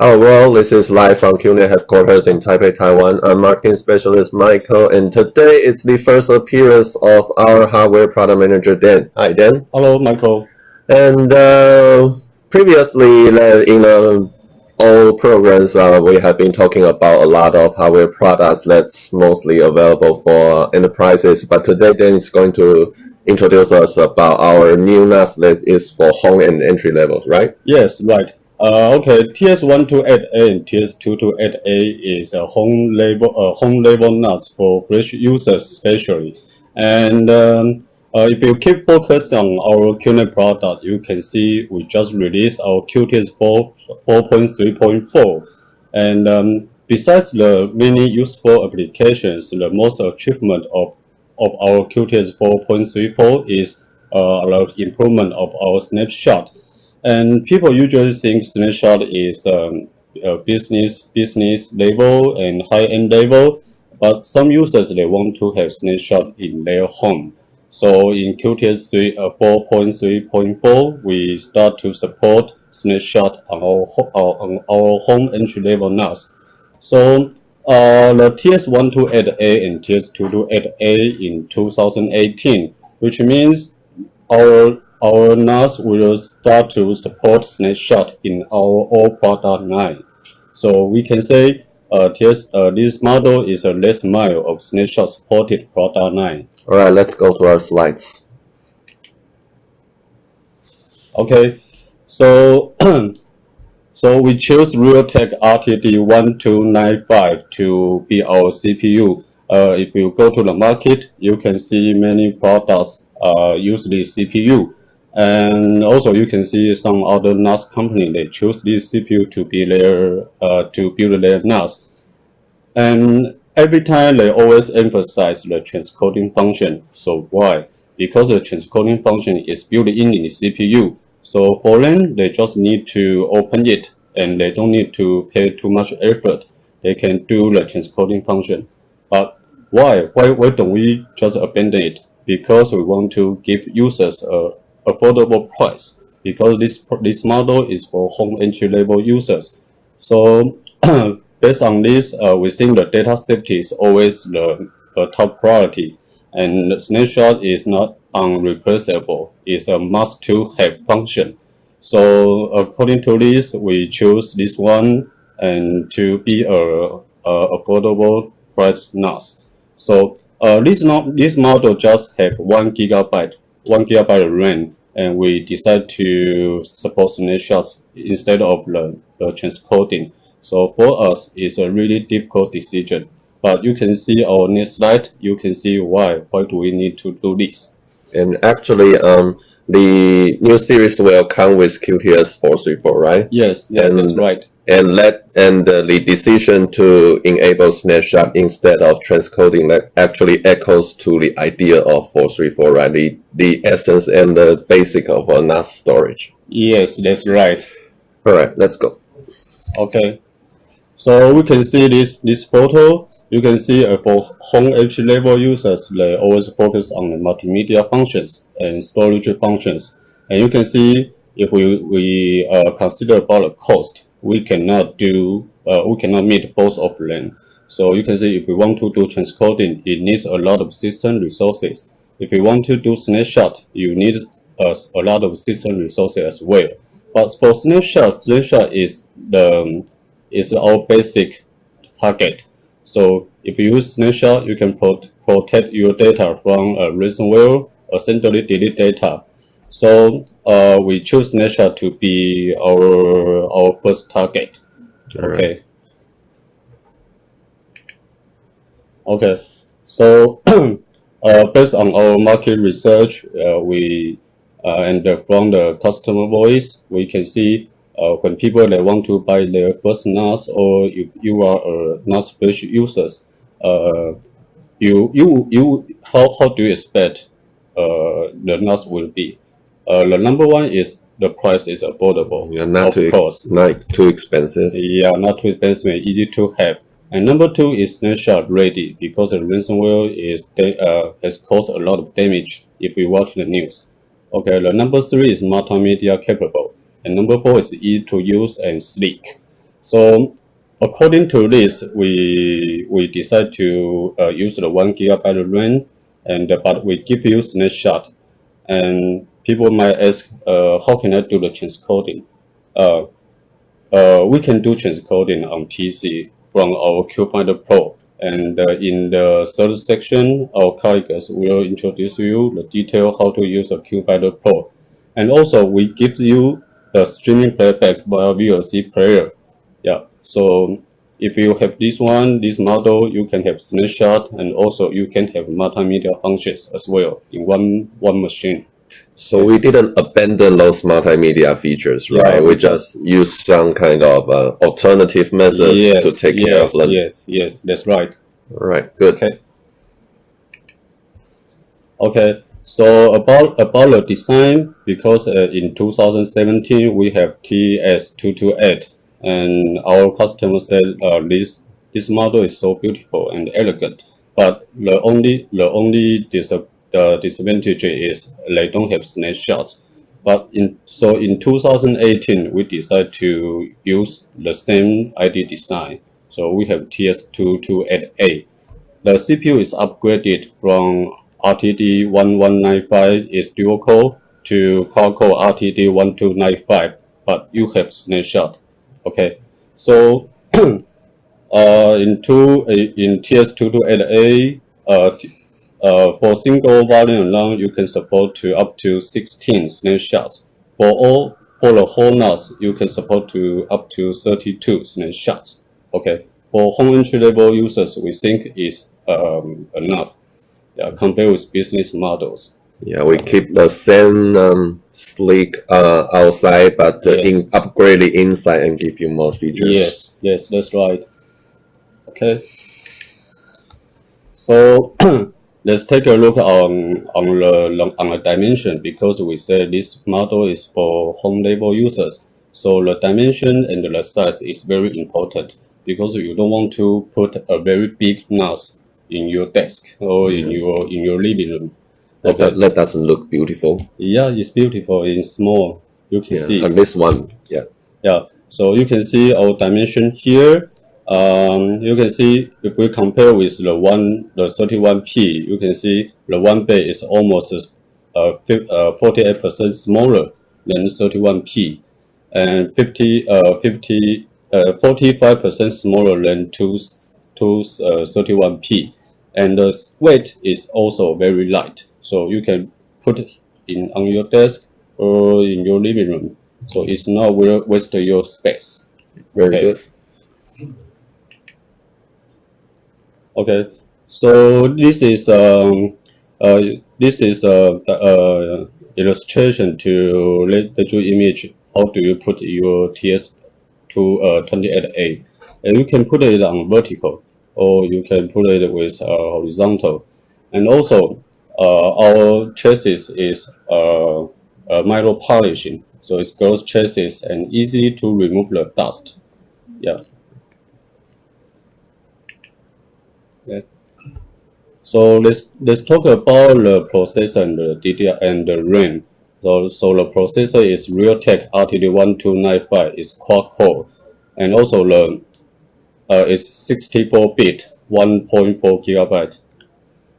Oh, well, this is live from QNAP headquarters in Taipei, Taiwan. I'm marketing specialist Michael, and today it's the first appearance of our hardware product manager, Dan. Hi, Dan. Hello, Michael. And previously, in all programs, we have been talking about a lot of hardware products that's mostly available for enterprises. But today, Dan is going to introduce us about our new NAS that is for home and entry level, right? Yes, right. Okay, TS-1288A and TS-2288A is a home level NAS for Flash users especially. And if you keep focused on our QNAP product, you can see we just released our QTS 4.3.4. And besides the many useful applications, the most achievement of our QTS 4.34 is the improvement of our snapshot. And people usually think snapshot is business level and high-end level, but some users, they want to have snapshot in their home. So in QTS 4.3.4, we start to support snapshot on our home entry-level NAS. So the TS-1288A and TS-2288A in 2018, which means our NAS will start to support snapshot in our all product line. So we can say this model is a last mile of snapshot supported product line. All right, let's go to our slides. Okay, so so we choose Realtek RTD1295 to be our CPU. If you go to the market, you can see many products use this CPU. And also you can see some other NAS company, they choose this CPU to be their to build their NAS. And every time they always emphasize the transcoding function. So why? Because the transcoding function is built in the CPU. So for them, they just need to open it and they don't need to pay too much effort. They can do the transcoding function. But why? Why don't we just abandon it? Because we want to give users a affordable price. Because this model is for home entry level users. So based on this, we think the data safety is always the top priority, and the snapshot is not unreplaceable. It's a must-to-have function. So according to this, we choose this one and to be a affordable price NAS. So this model just have 1 gigabyte RAM, and we decide to support snapshots instead of the transcoding. So for us, it's a really difficult decision. But you can see our next slide. You can see why do we need to do this. And actually, the new series will come with QTS 434, right? Yes, yeah, that's right. And the decision to enable snapshot instead of transcoding that actually echoes to the idea of 434, right? The essence and the basic of a NAS storage. Yes, that's right. All right, let's go. Okay, so we can see this photo. You can see for home entry level users, they always focus on the multimedia functions and storage functions. And you can see if we consider about the cost, we cannot meet both of them. So you can see if we want to do transcoding, it needs a lot of system resources. If you want to do snapshot, you need a lot of system resources as well. But for snapshot is our basic target. So if you use snapshot, you can protect your data from ransomware, essentially delete data. So we choose snapshot to be our first target. Okay. Okay. So based on our market research, and from the customer voice, we can see when people they want to buy their first NAS, or if you are a NAS Flash users, how do you expect the NAS will be? The number one is the price is affordable. Yeah, not too expensive. Yeah, not too expensive, easy to have. And number two is snapshot ready, because the ransomware has caused a lot of damage if we watch the news. Okay, the number three is multimedia capable. And number four is easy to use and sleek. So according to this, we decide to use the 1 GB RAM, but we give you snapshot. And people might ask, how can I do the transcoding? We can do transcoding on PC from our QVHelper Pro. And in the third section, our colleagues will introduce you the detail how to use a QVHelper Pro. And also, we give you the streaming playback via VLC player. Yeah. So if you have this model, you can have snapshot, and also you can have multimedia functions as well in one machine. So we didn't abandon those multimedia features, right? Yeah, we just use some kind of alternative methods to take care of them. Yes, that's right. All right, good. Okay. So about the design, because in 2017 we have TS-x28A, and our customer said this model is so beautiful and elegant, but the only disadvantage is they don't have snapshots. But in 2018 we decided to use the same ID design. So we have TS-x28A. The CPU is upgraded from RTD 1195 is dual core to quad-core RTD 1295, but you have snapshot. Okay, so in TS-x28A, for single volume alone, you can support to up to 16 snapshots. For the whole NAS, you can support to up to 32 snapshots. Okay, for home entry-level users, we think is enough compared with business models. Yeah, we keep the same sleek outside, but upgrade the inside and give you more features. Yes, that's right. Okay. So let's take a look on the dimension, because we said this model is for home level users. So the dimension and the size is very important, because you don't want to put a very big NAS in your desk or in your living room. Okay. That doesn't look beautiful. Yeah, it's beautiful. It's small. You can see. And this one, Yeah. So you can see our dimension here. You can see if we compare with the 31P, you can see the 1 bay is almost 48% smaller than 31P, and 45% smaller than 31P, and the weight is also very light. So you can put it on your desk or in your living room. So it's not waste your space. Very good. Okay, so this is illustration to let you image how do you put your TS-x28A, and you can put it on vertical, or you can put it with horizontal, and also our chassis is micro polishing, so it's gloss chassis and easy to remove the dust. Yeah. Okay. So let's talk about the processor and the DDR and the RAM. So the processor is Realtek RTD 1295, is quad core, and also the is 64-bit 1.4 GB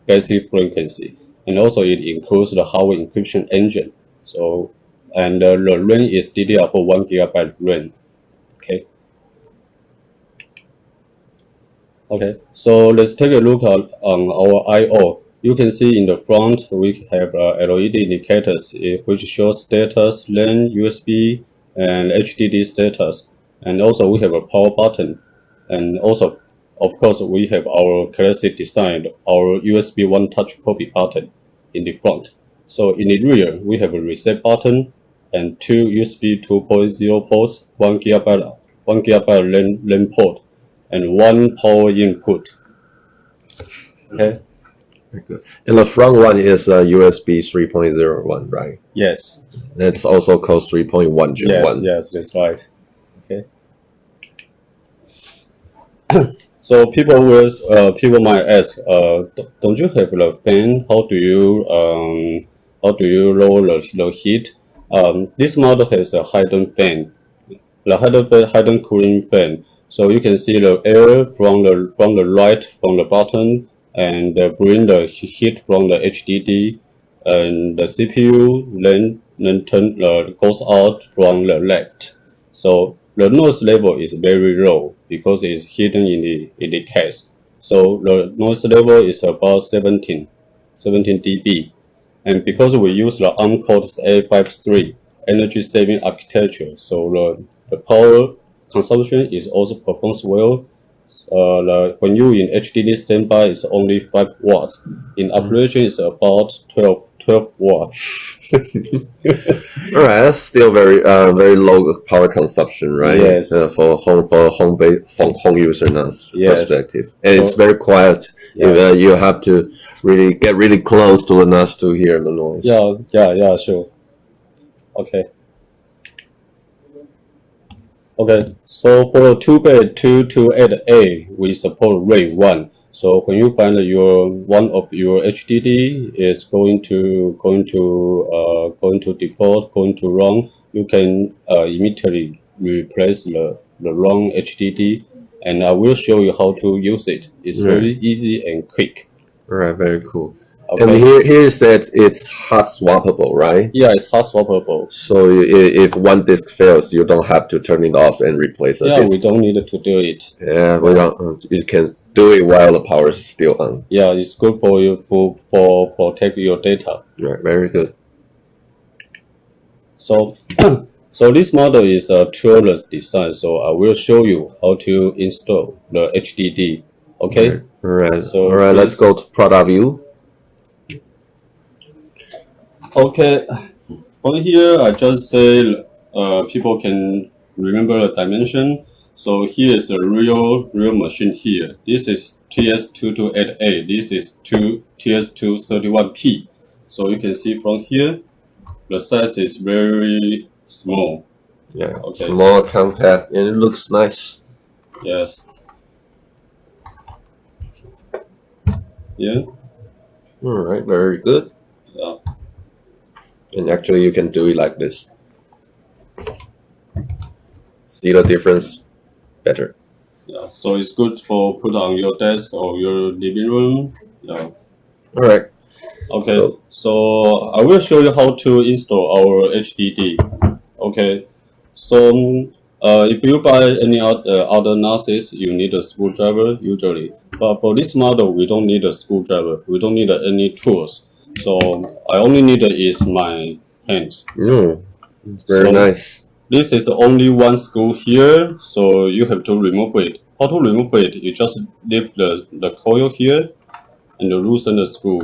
basic frequency, and also it includes the hardware encryption engine. So and the RAM is DDR4 1 GB RAM. Okay. Okay, so let's take a look on our I/O. You can see in the front we have LED indicators which shows status, LAN, USB, and HDD status, and also we have a power button, and also, of course, we have our classic design, our USB one touch copy button in the front. So in the rear we have a reset button and two USB 2.0 ports, 1 GB LAN port, and one power input. Okay. Very good. And the front one is USB 3.0 one, right? Yes. It's also called 3.1 Gen 1. Yes, that's right. Okay. So people might ask, don't you have a fan? How do you lower the heat? This model has a hidden fan. hidden cooling fan. So you can see the air from the right from the bottom, and bring the heat from the HDD, and the CPU then goes out from the left. So the noise level is very low because it's hidden in the case. So the noise level is about 17 dB. And because we use the ARM Cortex A53 energy saving architecture, so the power consumption is also performs well. When you in HDD standby, it's only 5 watts. In operation, it's about 12 watts. All right, that's still very low power consumption, right? Yes. For home user NAS perspective, and So, it's very quiet. Yeah. You have to really get really close to the NAS to hear the noise. Yeah, sure. Okay. Okay, so for the 2-bit 228A, we support RAID 1. So when you find that one of your HDD is going to default, going to wrong, you can immediately replace the wrong HDD, and I will show you how to use it. It's very easy and quick. All right, very cool. Okay. And here's that it's hot swappable, right? Yeah, it's hot swappable. So if one disk fails, you don't have to turn it off and replace it. Yeah, we don't need to do it. Yeah, we don't. You can do it while the power is still on. Yeah, it's good for you for protect your data. Right, very good. So, so this model is a tooless design. So I will show you how to install the HDD. Okay. All right. So all right. Let's go to product view. Okay. On here, I just say people can remember the dimension. So here is a real machine here. This is TS-x28A. This is TS-x31P. So you can see from here, the size is very small. Yeah. Okay. Small, compact, and it looks nice. Yes. Yeah. All right. Very good. Yeah. And actually, you can do it like this. See the difference better. Yeah. So it's good for put on your desk or your living room. Yeah. All right. Okay. So I will show you how to install our HDD. Okay. So if you buy any other NASes, you need a screwdriver usually. But for this model, we don't need a screwdriver. We don't need any tools. So I only need is my hands. Very nice. This is only one screw here, so you have to remove it. How to remove it? You just leave the coil here and loosen the screw.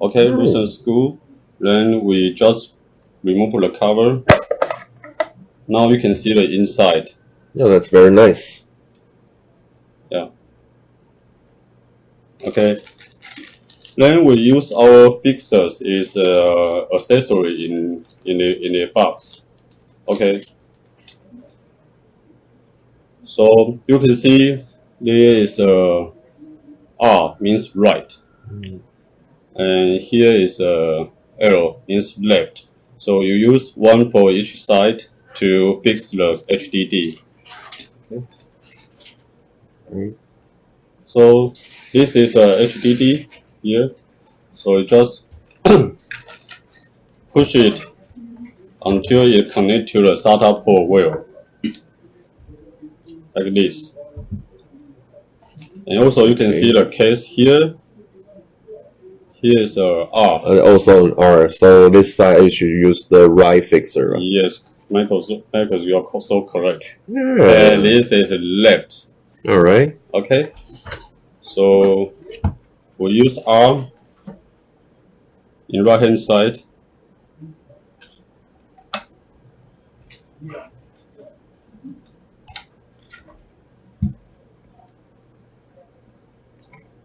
Okay, loosen the screw. Then we just remove the cover. Now you can see the inside. Yeah, that's very nice. Yeah. Okay. Then we use our fixers is accessory in a box. Okay. So you can see there is R means right, and here is L means left. So you use one for each side to fix the HDD. Okay. So this is a HDD here. So you just push it until it connects to the SATA port well, like this. And also you can see the case here. Here is a R. Also an R. So this side you should use the right fixer. Right? Yes, Michael, you are so correct. Yeah. And this is left. All right. Okay. So we use R in right hand side.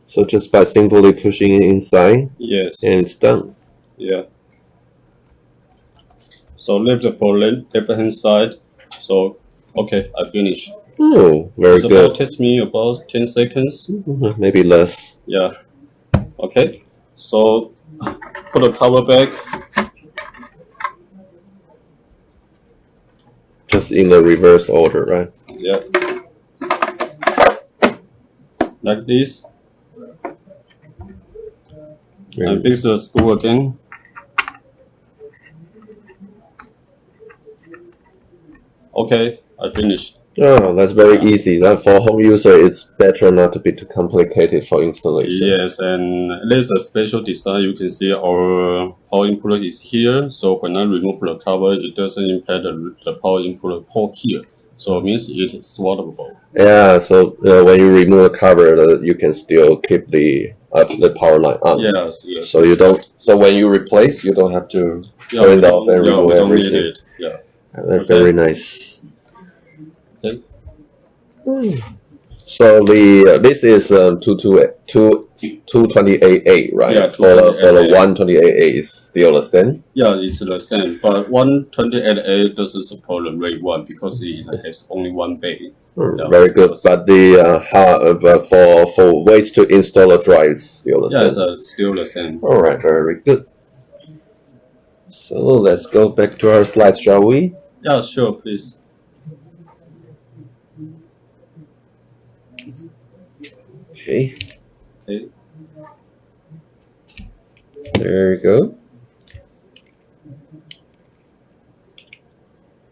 So just by simply pushing it inside, Yes. and it's done. Yeah. So left for left hand side. So okay, I finished. Oh, very It's good. about takes me about 10 seconds. Maybe less. Yeah. Okay. So put the cover back. just in the reverse order, right? Yeah. Like this. And fix the screw again. Okay, I finished. Oh, that's very easy. And for home user, it's better not to be too complicated for installation. Yes, and there's a special design. You can see our power input is here. So when I remove the cover, it doesn't impact the power input port here. So it means it's swappable. Yeah, so when you remove the cover, you can still keep the power line on. Yes. So you don't. So when you replace, you don't have to turn it off and remove everything. Yeah. That's very nice. Okay. So this is 228A, right? Yeah, for the 128A is still the same. Yeah, it's the same, but 128A doesn't support the RAID 1 because it has only one bay. Very good. But for ways to install a drive, it's still the same. Yeah, it's still the same. All right, very good. So let's go back to our slides, shall we? Yeah, sure, please. Okay. Okay. There you go.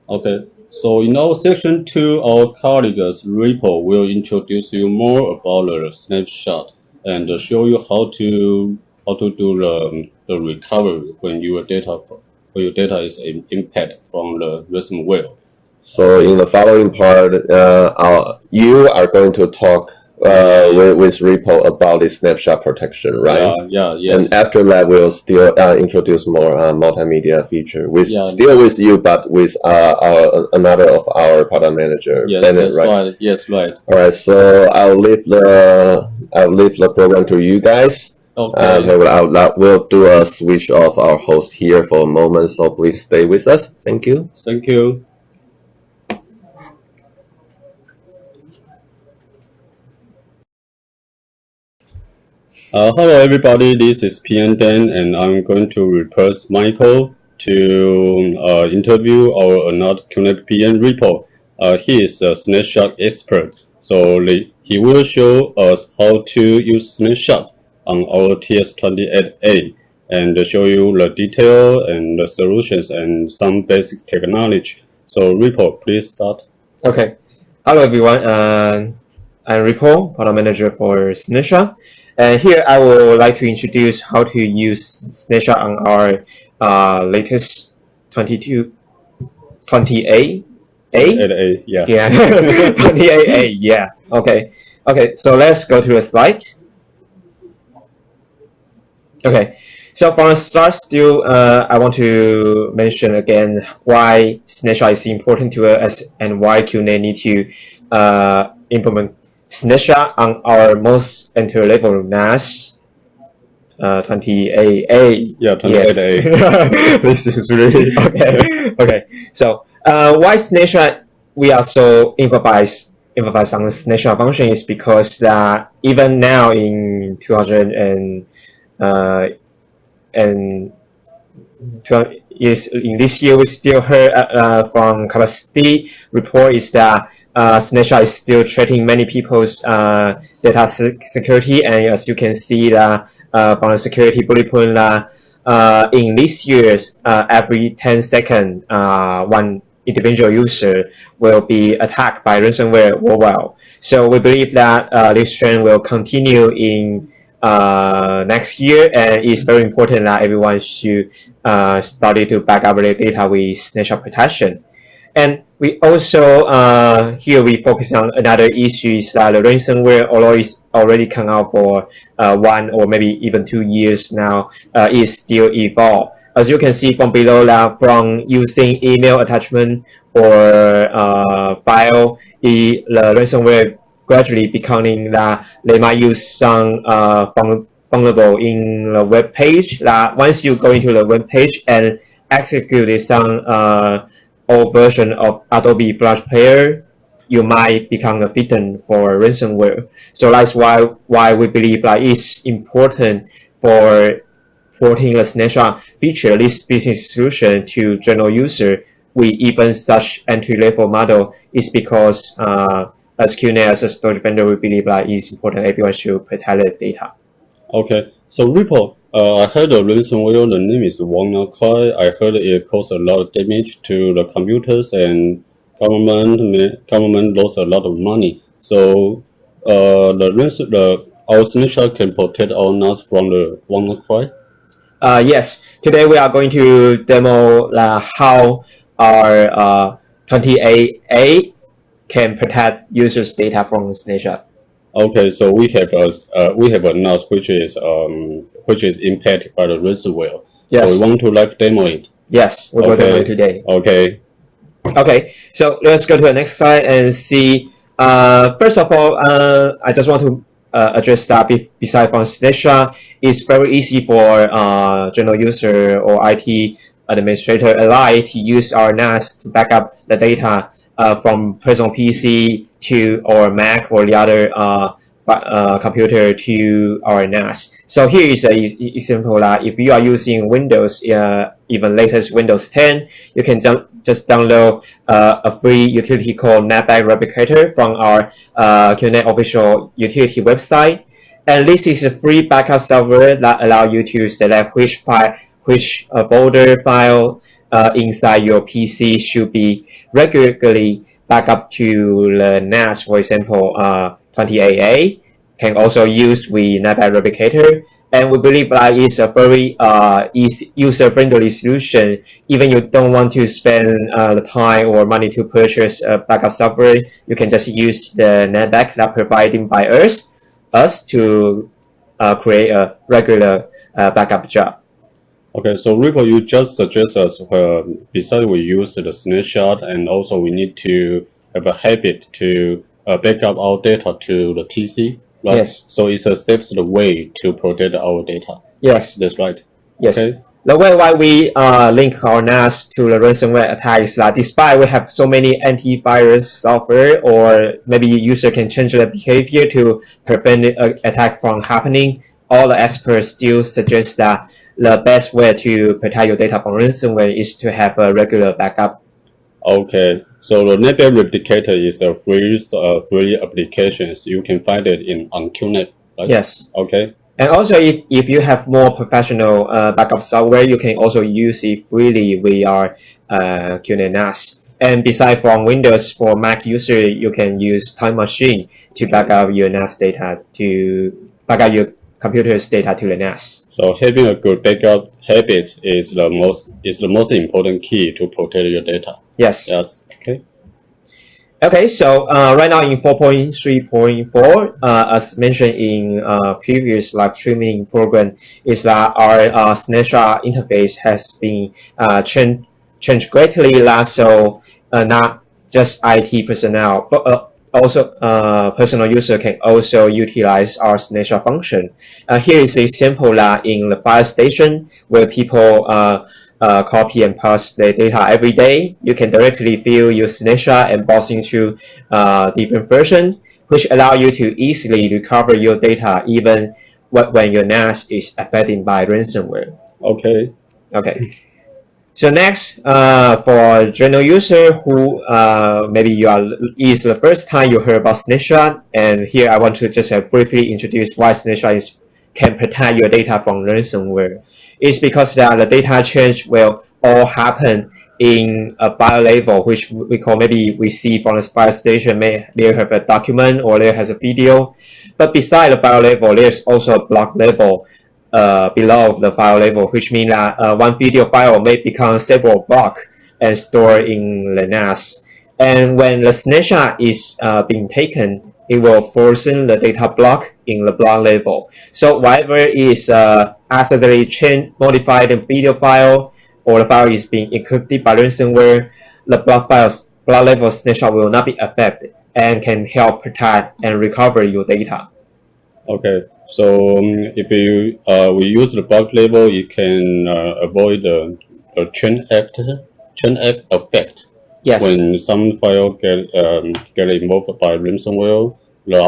Okay. So in our section 2, our colleagues Repo will introduce you more about the snapshot and show you how to do the recovery when your data is impacted from the ransomware. So in the following part, you are going to talk with Repo about the snapshot protection, right? Yes. And after that, we'll still introduce more multimedia feature still with you, but with another of our product manager, Bennett, right? Yes, right. All right. So I'll leave the program to you guys. Okay. We'll do a switch of our host here for a moment. So please stay with us. Thank you. Thank you. Hello everybody, this is PN Dan, and I'm going to replace Michael to interview our another QNAP PN Repo. He is a snapshot expert, so he will show us how to use snapshot on our TS-28A and show you the detail and the solutions and some basic technology. So Repo, please start. Okay. Hello everyone, I'm Repo, product manager for Snapshot. And here I would like to introduce how to use Snapshot on our latest 28A. 28A, yeah. Yeah, 28A, yeah. Okay, so let's go to the slide. Okay, so from the start still, I want to mention again why Snapshot is important to us and why QNAP need to implement Snapshot on our most entry-level NAS, 28A. Yeah, 28A. Yes. This is really okay. So, why Snapshot we are so emphasize on the Snapshot function is because that even now in 2000 in this year we still heard from capacity report is that Snapshot is still threatening many people's data security, and as you can see that from the security bullet point in this year's every 10 seconds one individual user will be attacked by ransomware worldwide. So we believe that this trend will continue in next year, and it's very important that everyone should study to back up their data with Snapshot protection. And we also here we focus on another issue is that the ransomware, although it's already come out for 1 or maybe even 2 years now, is still evolve. As you can see from below that, from using email attachment or file, the ransomware gradually becoming that they might use some vulnerable in the web page. That once you go into the web page and execute some old version of Adobe Flash Player, you might become a victim for ransomware. So that's why we believe that it's important for porting the Snapshot feature, this business solution, to general user we even such entry-level model is because as QNAP, as a storage vendor, we believe that it's important everyone should protect the data. Okay, so Ripple, I heard the ransomware, the name is WannaCry. I heard it caused a lot of damage to the computers and government lost a lot of money. So our snapshot can protect our NAS from the WannaCry? Yes, today we are going to demo how our 28A can protect users' data from snapshot. Okay, so we have a NAS which is impacted by the ransomware. Yes. So we want to live demo it. Yes, we'll go demo it today. Okay. Okay, so let's go to the next slide and see. First of all, I just want to address that beside from snapshot, it's very easy for general user or IT administrator alike to use our NAS to back up the data from personal PC to our Mac or the other computer to our NAS. So here is an example that if you are using Windows, even latest Windows 10, you can just download a free utility called Netbak Replicator from our QNAP official utility website. And this is a free backup software that allows you to select which folder file inside your PC should be regularly back up to the NAS. For example, 28A can also use with Netbak Replicator, and we believe that is a very easy, user-friendly solution. Even you don't want to spend the time or money to purchase a backup software, you can just use the Netbak that provided by us to create a regular backup job. Okay, so Ripple, you just suggest us besides we use the snapshot, and also we need to have a habit to back up our data to the PC, right? Yes. So it's a safe way to protect our data. Yes. That's right. Yes. Okay. The way why we link our NAS to the ransomware attack is that despite we have so many antivirus software, or maybe user can change their behavior to prevent an attack from happening, all the experts still suggest that the best way to protect your data from ransomware is to have a regular backup. Okay, so the Netbak Replicator is a free application. You can find it on QNAP, right? Yes. Okay. And also, if you have more professional backup software, you can also use it freely with our QNAP NAS. And besides from Windows, for Mac user, you can use Time Machine to back up your NAS data, to back up your computer's data to the NAS. So having a good backup habit is the most important key to protect your data. Yes. Yes. Okay. Okay, so right now in 4.3.4, as mentioned in previous live streaming program, is that our snapshot interface has been changed greatly. So not just IT personnel, but also personal user can also utilize our snapshot function. Here is a sample that in the file station where people copy and paste their data every day. You can directly view your snapshot and browse into different versions, which allow you to easily recover your data even when your NAS is affected by ransomware. Okay. Okay. So next, for general user who maybe is the first time you heard about snapshot, and here I want to just briefly introduce why snapshot can protect your data from ransomware. It's because that the data change will all happen in a file level, which we call, maybe we see from the file station, may have a document or there has a video. But beside the file level, there's also a block level below the file level, which means that one video file may become several blocks and stored in the NAS. And when the snapshot is being taken, it will forcing the data block in the block level. So whatever is accidentally modified the video file, or the file is being encrypted by ransomware, the block level snapshot will not be affected and can help protect and recover your data. Okay, so if we use the block level, you can avoid the chain effect. Yes. When some file get involved by ransomware, the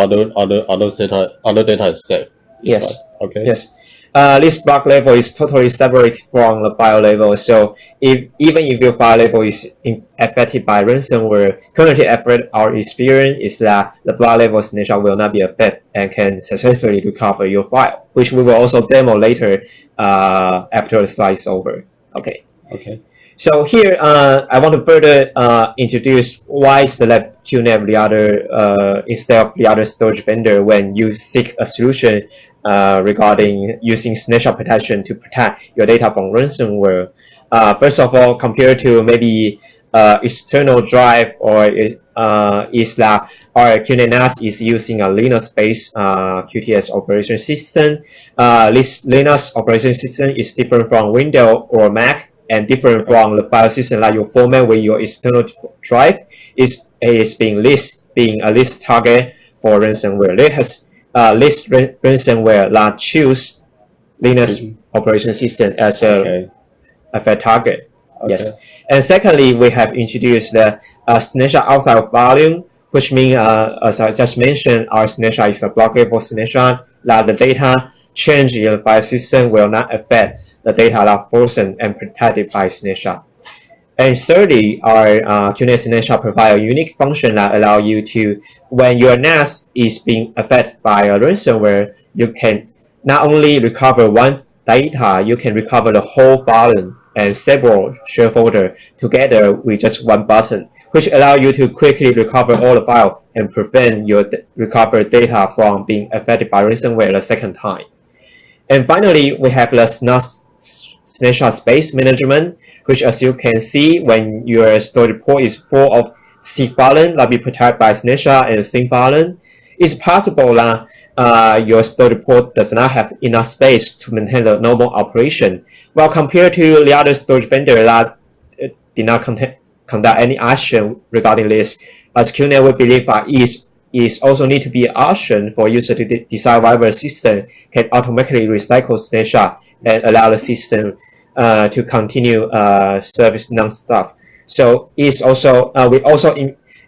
other data is safe. Yes. Right? Okay. Yes. this block level is totally separate from the file level. So even if your file level is affected by ransomware, currently our experience is that the block level snapshot will not be affected and can successfully recover your file, which we will also demo later after the slide is over. Okay. Okay. So here, I want to further introduce why select QNAP instead of the other storage vendor when you seek a solution regarding using snapshot protection to protect your data from ransomware. First of all, compared to maybe external drive or is that our QNAP NAS is using a Linux-based QTS operation system. This Linux operation system is different from Windows or Mac and different from the file system like your format where your external drive is being a list target for ransomware. There has list ransomware that choose Linux operation system as a target. Okay. Yes. And secondly, we have introduced the snapshot outside of volume, which means, as I just mentioned, our snapshot is a blockable snapshot that the data change in the file system will not affect the data that frozen and protected by snapshot. And thirdly, our QNAP Snapshot provide a unique function that allow you to, when your NAS is being affected by a ransomware, you can not only recover one data, you can recover the whole file and several share folder together with just one button, which allow you to quickly recover all the file and prevent your recovered data from being affected by ransomware the second time. And finally, we have the snapshot space management, which as you can see, when your storage port is full of C file that be protected by snapshot and sync file, it's possible that your storage port does not have enough space to maintain the normal operation. Well, compared to the other storage vendor that did not conduct any action regarding this, as QNAP we believe that is also need to be an option for user to decide whether system can automatically recycle snapshot and allow the system to continue service non-stop. So it's also we also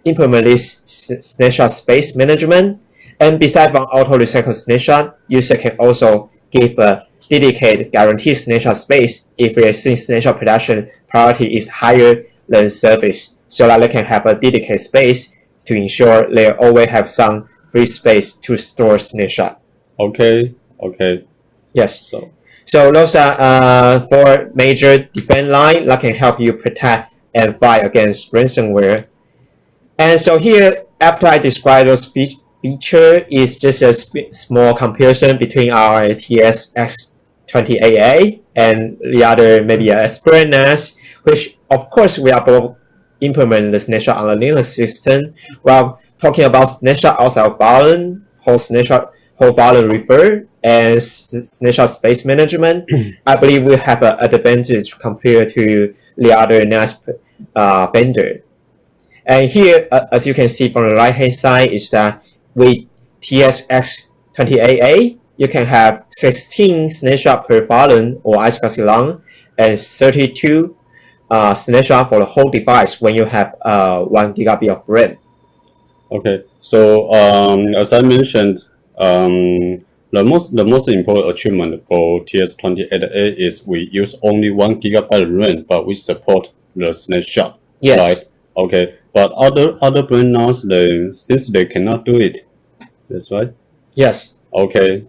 implement this snapshot space management. And besides from auto recycle snapshot, user can also give a dedicated guaranteed snapshot space if their snapshot production priority is higher than service, so that they can have a dedicated space to ensure they always have some free space to store snapshot. Okay. Okay. Yes. So those are four major defense lines that can help you protect and fight against ransomware. And so here, after I describe those features, is just a small comparison between our TS-x28A and the other maybe a Aspirant NAS, which of course we are both implementing the snapshot on the Linux system. While talking about snapshot outside of volume, whole volume refer, and snapshot space management, I believe we have an advantage compared to the other NAS vendor. And here, as you can see from the right-hand side, is that with TS-x28A, you can have 16 snapshot per volume or iSCSI long, and 32 snapshot for the whole device when you have 1 GB of RAM. Okay, so as I mentioned, the most important achievement for TS-28A is we use only 1 GB RAM, but we support the snapshot. Yes. Right? Okay, but other brand NAS, since they cannot do it, that's right. Yes. Okay.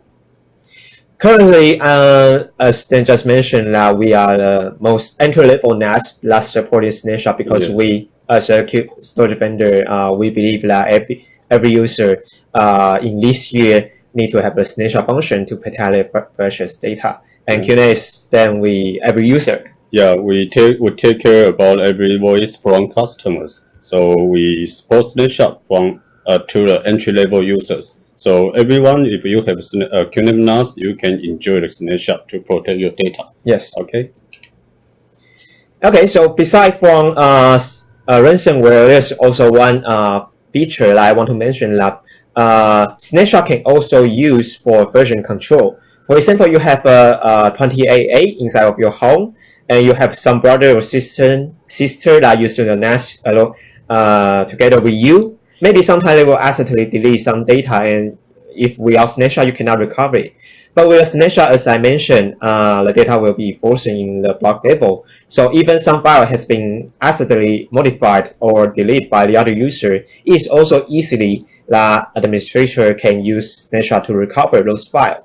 Currently, as Dan just mentioned, that we are the most entry-level NAS that supporting snapshot because yes. We, as a storage vendor, we believe that every user in this year need to have a snapshot function to protect their precious data. And QNAP stand with every user. Yeah, we take care about every voice from customers. So we support snapshot from to the entry-level users. So everyone, if you have a QNAP NAS, you can enjoy the snapshot to protect your data. Yes. Okay. Okay. So besides from ransomware, there's also one feature that I want to mention that snapshot can also use for version control. For example, you have a 28A inside of your home, and you have some brother or sister that using the NAS together with you. Maybe sometimes they will accidentally delete some data, and if without snapshot, you cannot recover it. But with a snapshot, as I mentioned, the data will be frozen in the block level. So even some file has been accidentally modified or deleted by the other user, it is also easily the administrator can use snapshot to recover those files.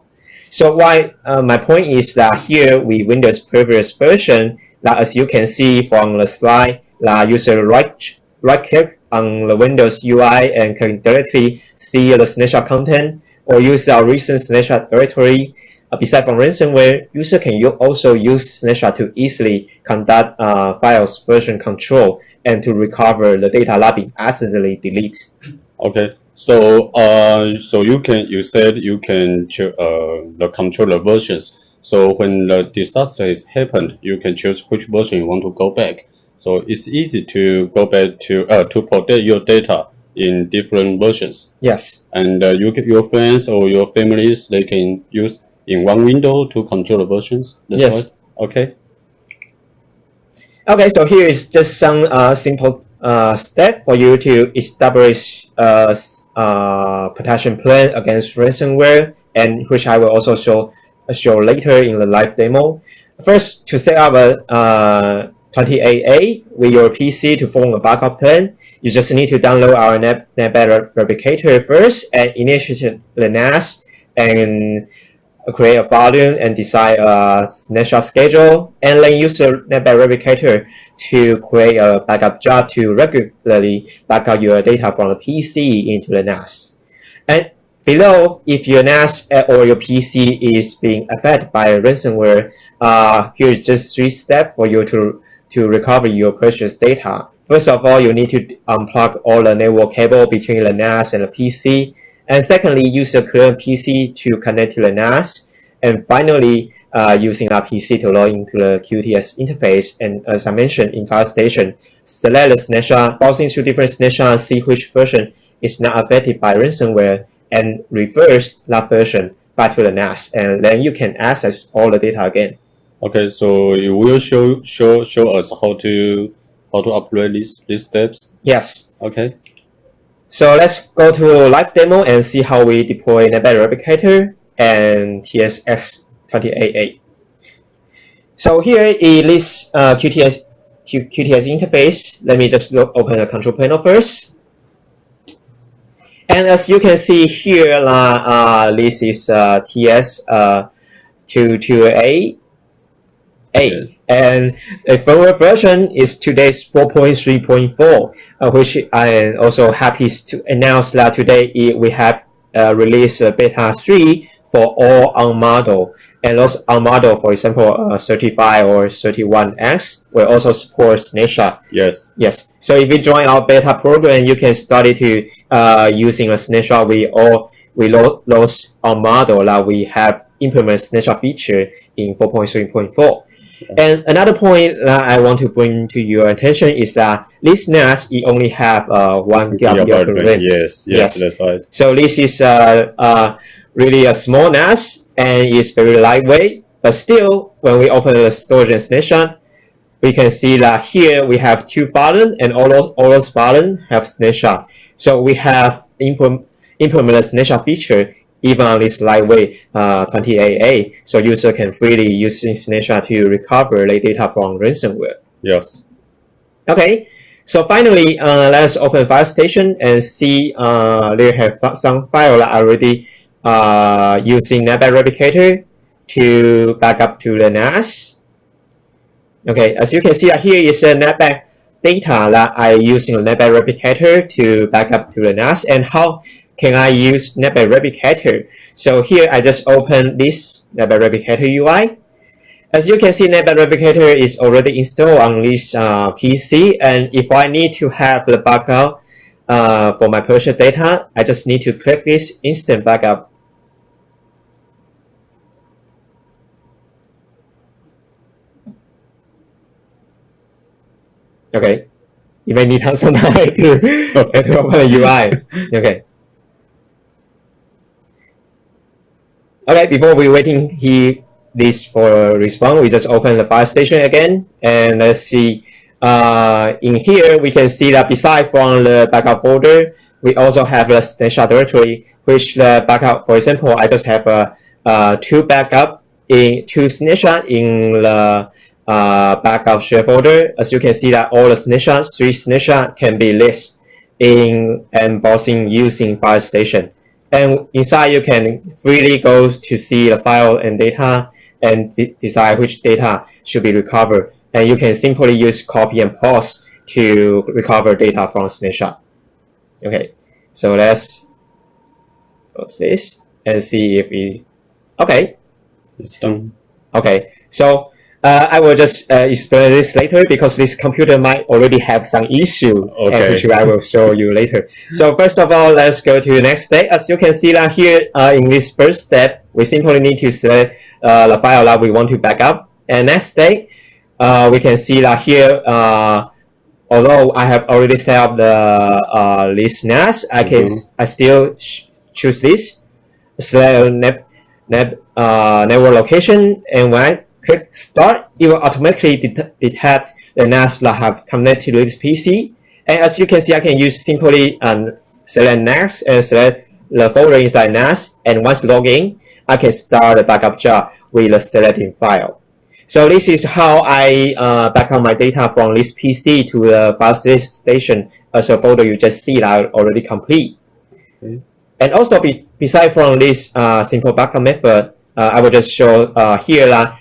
So why my point is that here with Windows previous version, that as you can see from the slide, the user right click on the Windows UI and can directly see the snapshot content, or use our recent snapshot directory. Besides from ransomware, user can also use snapshot to easily conduct files version control and to recover the data that been accidentally deleted. Okay, so you said you can choose the controller versions. So when the disaster has happened, you can choose which version you want to go back. So it's easy to go back to protect your data in different versions. Yes. And your friends or your families, they can use in one window to control the versions. That's yes. Right? Okay. Okay, so here is just some simple step for you to establish protection plan against ransomware, and which I will also show later in the live demo. First, to set up a 28A with your PC to form a backup plan, you just need to download our Netbak replicator first and initiate the NAS and create a volume and decide a snapshot schedule, and then use the Netbak replicator to create a backup job to regularly back up your data from the PC into the NAS. And below, if your NAS or your PC is being affected by ransomware, here's just 3 steps for you to recover your purchased data. First of all, you need to unplug all the network cable between the NAS and the PC. And secondly, use a current PC to connect to the NAS. And finally, using that PC to log into the QTS interface. And as I mentioned in File Station, select the snapshot, browsing through different snapshots, see which version is not affected by ransomware, and reverse that version back to the NAS. And then you can access all the data again. Okay, so you will show us how to upload these steps? Yes. Okay. So let's go to live demo and see how we deploy Netbak replicator and TS-x28A. So here in this QTS interface, let me just open a control panel first. And as you can see here, this is TS-x28A. And the firmware version is today's 4.3.4, which I am also happy to announce that today we have released beta 3 for all ARM model. And those ARM model, for example, 35 or 31X, will also support snapshot. Yes. Yes. So if you join our beta program, you can start to using a snapshot with those ARM model that we have implement snapshot feature in 4.3.4. And another point that I want to bring to your attention is that this NAS only have 1 GB per rate. Yes, that's right. So this is really a small NAS and it's very lightweight. But still, when we open the storage and snapshot, we can see that here we have 2 files and all those files have snapshot. So we have implemented snapshot feature even on this lightweight 28A, so user can freely use snapshot to recover the data from ransomware. Yes. Okay, so finally, let's open File Station and see they have some file that already using Netbak replicator to back up to the NAS. Okay, as you can see here is a Netbak data that I using the Netbak replicator to back up to the NAS. And how can I use Netbak replicator? So here I just open this Netbak replicator UI. As you can see, Netbak replicator is already installed on this PC. And if I need to have the backup for my purchase data, I just need to click this instant backup. Okay, you may need some time to open the UI. Okay. Okay, before we waiting this for response, we just open the File Station again, and let's see. In here, we can see that beside from the backup folder, we also have a snapshot directory, which the backup, for example, I just have two snapshots in the backup share folder. As you can see that all the snapshots, 3 snapshots can be listed in embossing using file station. And inside you can freely go to see the file and data and decide which data should be recovered. And you can simply use copy and paste to recover data from snapshot. Okay, so let's close this and see if we, okay. It's done. Okay, so I will just explain this later because this computer might already have some issue, which I will show you later. So first of all, let's go to the next step. As you can see that here in this first step, we simply need to select the file that we want to back up. And next step, we can see that here, although I have already set up the list NAS, I still choose this, select network location, and when I click start, it will automatically detect the NAS that have connected to this PC. And as you can see, I can use simply select NAS and select the folder inside NAS. And once logged in, I can start the backup job with the selecting file. So this is how I back up my data from this PC to the file station as a folder you just see that already complete. Okay. And also, besides from this simple backup method, I will just show here that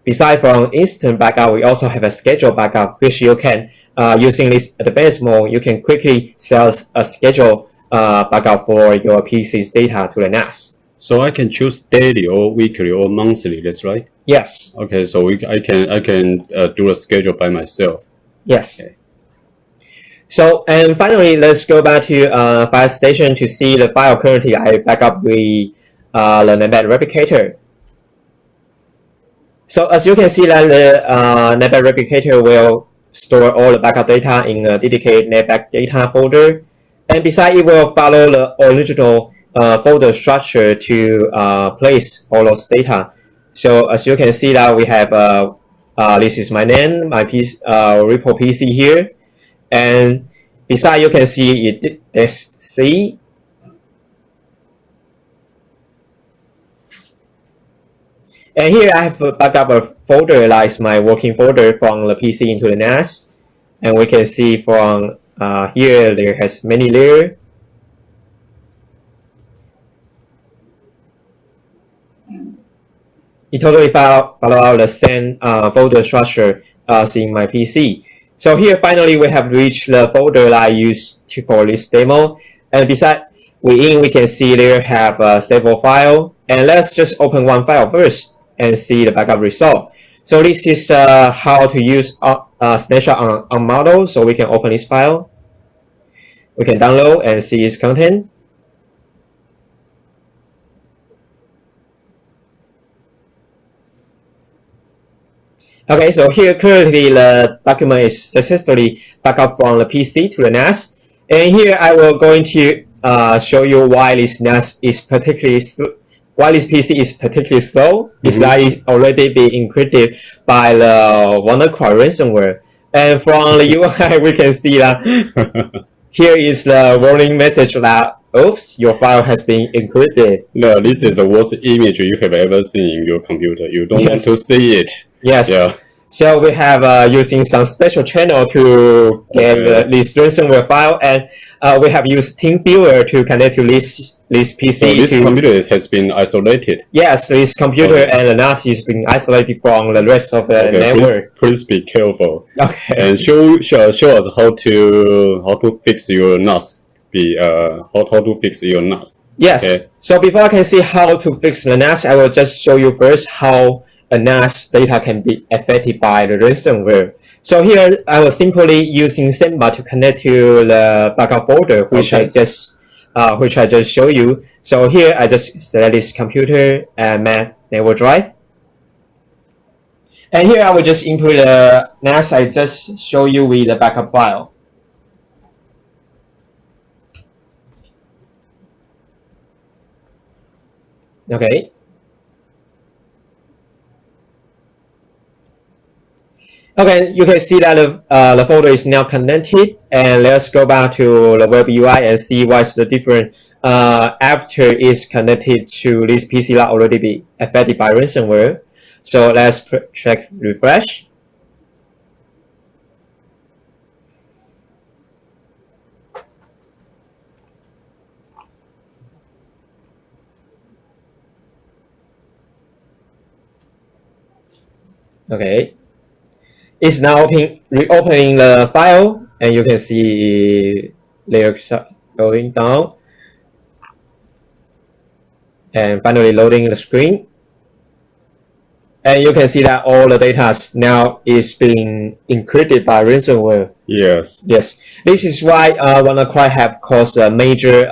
besides from instant backup, we also have a scheduled backup, which you can, using this advanced mode, you can quickly set a scheduled backup for your PC's data to the NAS. So I can choose daily or weekly or monthly, that's right? Yes. Okay, so I can do a schedule by myself. Yes. Okay. So, and finally, let's go back to file station to see the file currently I back up with the Netbak replicator. So as you can see that the Netbak replicator will store all the backup data in a dedicated Netbak data folder. And besides, it will follow the original folder structure to place all those data. So as you can see that we have, this is my name, my repo PC here. And besides, you can see it is C. And here I have backed up a folder that is my working folder from the PC into the NAS. And we can see from here there has many layers. It totally follow out the same folder structure as in my PC. So here finally we have reached the folder that I used for this demo. And beside we can see there have several files. And let's just open one file first and see the backup result. So this is how to use snapshot on model. So we can open this file. We can download and see its content. Okay, so here currently the document is successfully backed up from the PC to the NAS. And here I will going to show you why this NAS is particularly why this PC is particularly slow. Is that it's already been encrypted by the WannaCry ransomware. And from the UI we can see that here is the warning message that oops, your file has been encrypted. No, this is the worst image you have ever seen in your computer. You don't want to see it. Yes. Yeah. So we have using some special channel to get this ransomware file, and we have used TeamViewer to connect to this PC. So this computer has been isolated. Yes, this computer and the NAS is being isolated from the rest of the network. Please be careful. Okay. And show us how to fix your NAS. How to fix your NAS. Yes. Okay. So before I can see how to fix the NAS, I will just show you first how a NAS data can be affected by the ransomware. So here I was simply using Samba to connect to the backup folder, which I just show you. So here I just select this computer and Mac network drive. And here I will just input the NAS I just show you with the backup file. Okay. Okay, you can see that the folder is now connected, and let's go back to the web UI and see what's the different after it's connected to this PC that already be affected by ransomware. So let's check refresh. Okay, it's now reopening the file, and you can see layers going down, and finally loading the screen. And you can see that all the data now is being encrypted by ransomware. Yes. Yes. This is why WannaCry have caused a major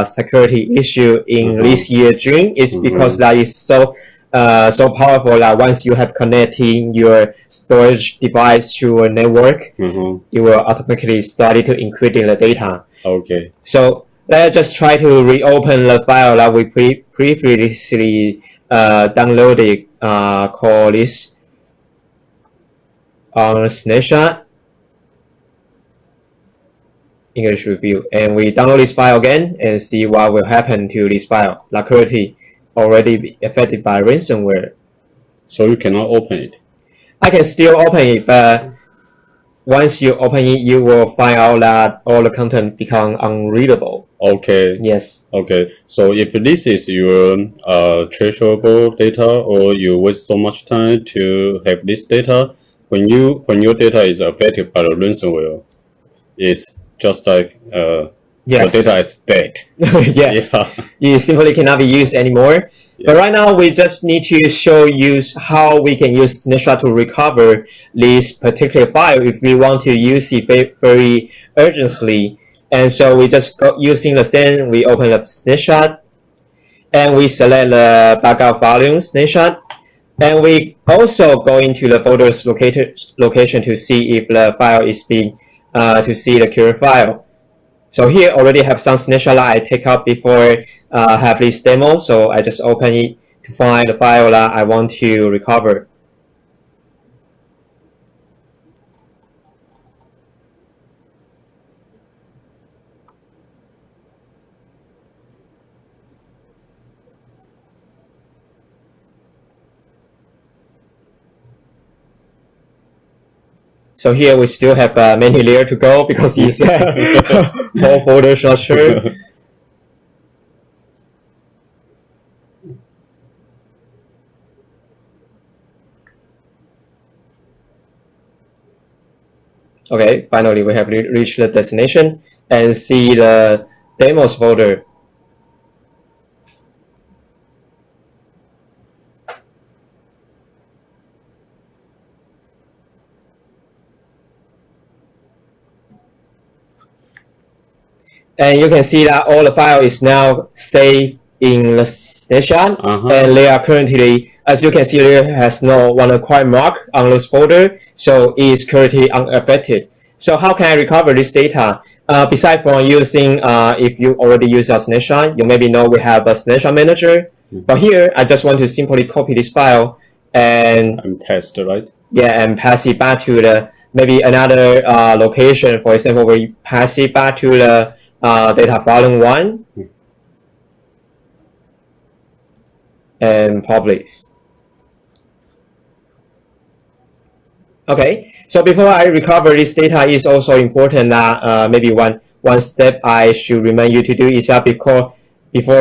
security issue in this year June. It's because that is so powerful that once you have connected your storage device to a network, you will automatically start to encrypting the data. Okay. So let's just try to reopen the file that we previously downloaded. Call this Snapshot English review, and we download this file again and see what will happen to this file. Like currently already affected by ransomware. So you cannot open it. I can still open it, but once you open it, you will find out that all the content become unreadable. Okay. Yes. Okay. So if this is your traceable data, or you waste so much time to have this data, when your data is affected by the ransomware, it's just like yes. the data is dead. Yes. Yeah. It simply cannot be used anymore. Yeah. But right now, we just need to show you how we can use Snapshot to recover this particular file if we want to use it very urgently. And so we just go using the same, we open the Snapshot, and we select the backup volume Snapshot. And we also go into the folders location to see if the file is being, to see the current file. So here already have some snapshot that I take out before have this demo. So I just open it to find the file that I want to recover. So here we still have many layers to go because it's more folder structure. Okay, finally we have reached the destination and see the demos folder. And you can see that all the file is now saved in the snapshot, and they are currently, as you can see, there has no WannaCry mark on this folder, so it is currently unaffected. So how can I recover this data? Besides from using, if you already use a snapshot, you maybe know we have a snapshot manager. But here, I just want to simply copy this file and paste it, right? Yeah, and pass it back to the maybe another location. For example, we pass it back to the data volume 1 and publish. Okay, so before I recover this data, it's also important that maybe one step I should remind you to do is that before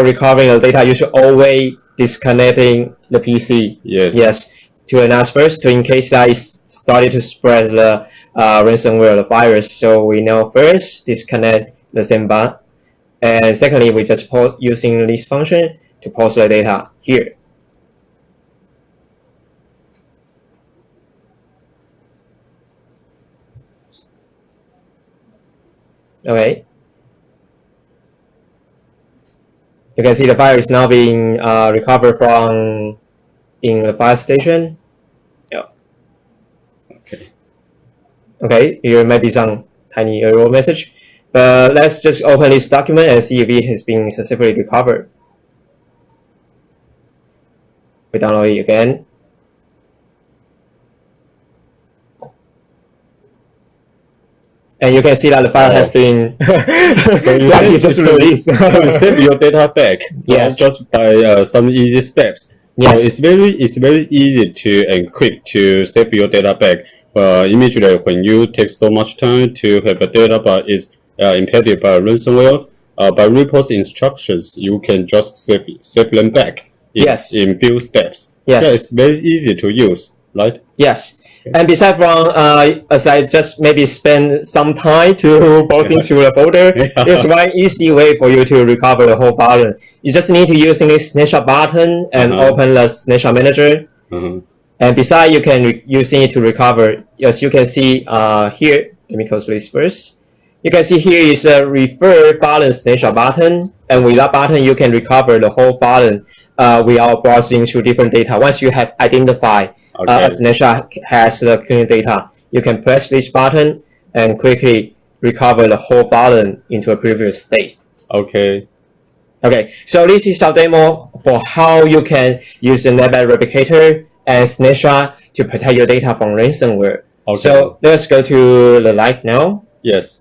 recovering the data, you should always disconnecting the PC. Yes. To a NAS first, in case that is started to spread the ransomware, the virus. So we know first disconnect the SAMBA, and secondly, we just using this function to post the data here. Okay. You can see the file is now being recovered from in the file station. Yeah. Okay, here might be some tiny error message, but let's just open this document and see if it has been successfully recovered. We download it again. And you can see that the file has been so you just released. So you save your data back, Yes. just by some easy steps. Yes. So it's very easy to and quick to save your data back. Immediately when you take so much time to have a data but is impacted by ransomware, by report instructions, you can just save them back in few steps. Yes. Yeah, it's very easy to use, right? Yes. And besides from, as I just maybe spend some time to browse into the folder, there's one easy way for you to recover the whole file. You just need to use this snapshot button and open the snapshot manager. And besides, you can use it to recover. As you can see here, let me close this first. You can see here is a refer file snapshot button. And with that button, you can recover the whole file without browsing through different data. Once you have identified a snapshot has the current data, you can press this button and quickly recover the whole file into a previous state. Okay. So this is our demo for how you can use the Netbak replicator and snapshot to protect your data from ransomware. So let's go to the live now. Yes.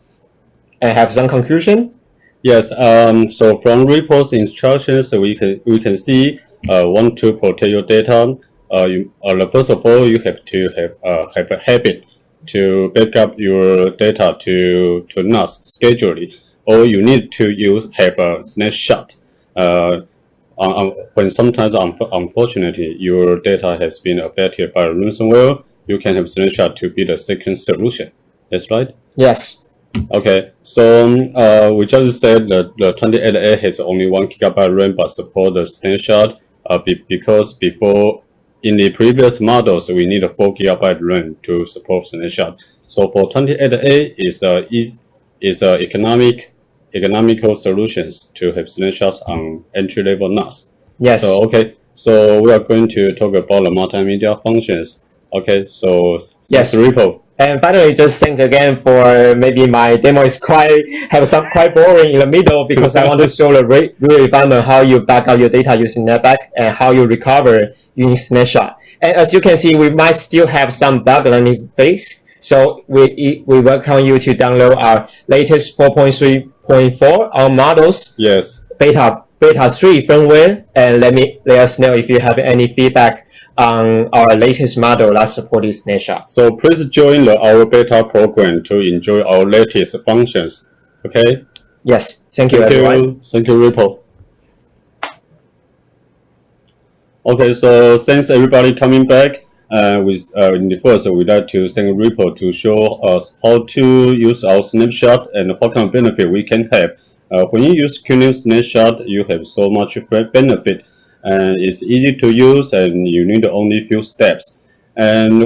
And have some conclusion. Yes. So from reports instructions, we can see want to protect your data. First of all, you have to have a habit to back up your data to NAS schedule, or you need to have a snapshot. When sometimes, unfortunately, your data has been affected by ransomware, you can have snapshot to be the second solution. That's right? Yes. Okay, so we just said that the 28A has only 1 GB RAM but support the snapshot because before in the previous models we need a 4 GB RAM to support snapshot. So for 28A is economical solutions to have snapshots on entry-level NAS. Yes. So okay, so we are going to talk about the multimedia functions. Okay, so yes, repo. And finally, just think again for maybe my demo is quite boring in the middle because I want to show the real environment how you back up your data using Netbak and how you recover using Snapshot. And as you can see, we might still have some bug learning phase. So we welcome you to download our latest 4.3.4 our models. Yes. Beta 3 firmware, and let us know if you have any feedback on our latest model that supports Snapshot. So please join our beta program to enjoy our latest functions. Okay? Yes. Thank you, everyone. Thank you, Ripple. Okay, so thanks everybody coming back. In the first, we'd like to thank Ripple to show us how to use our snapshot and what kind of benefit we can have. When you use QNAP Snapshot, you have so much benefit. And it's easy to use, and you need only few steps. And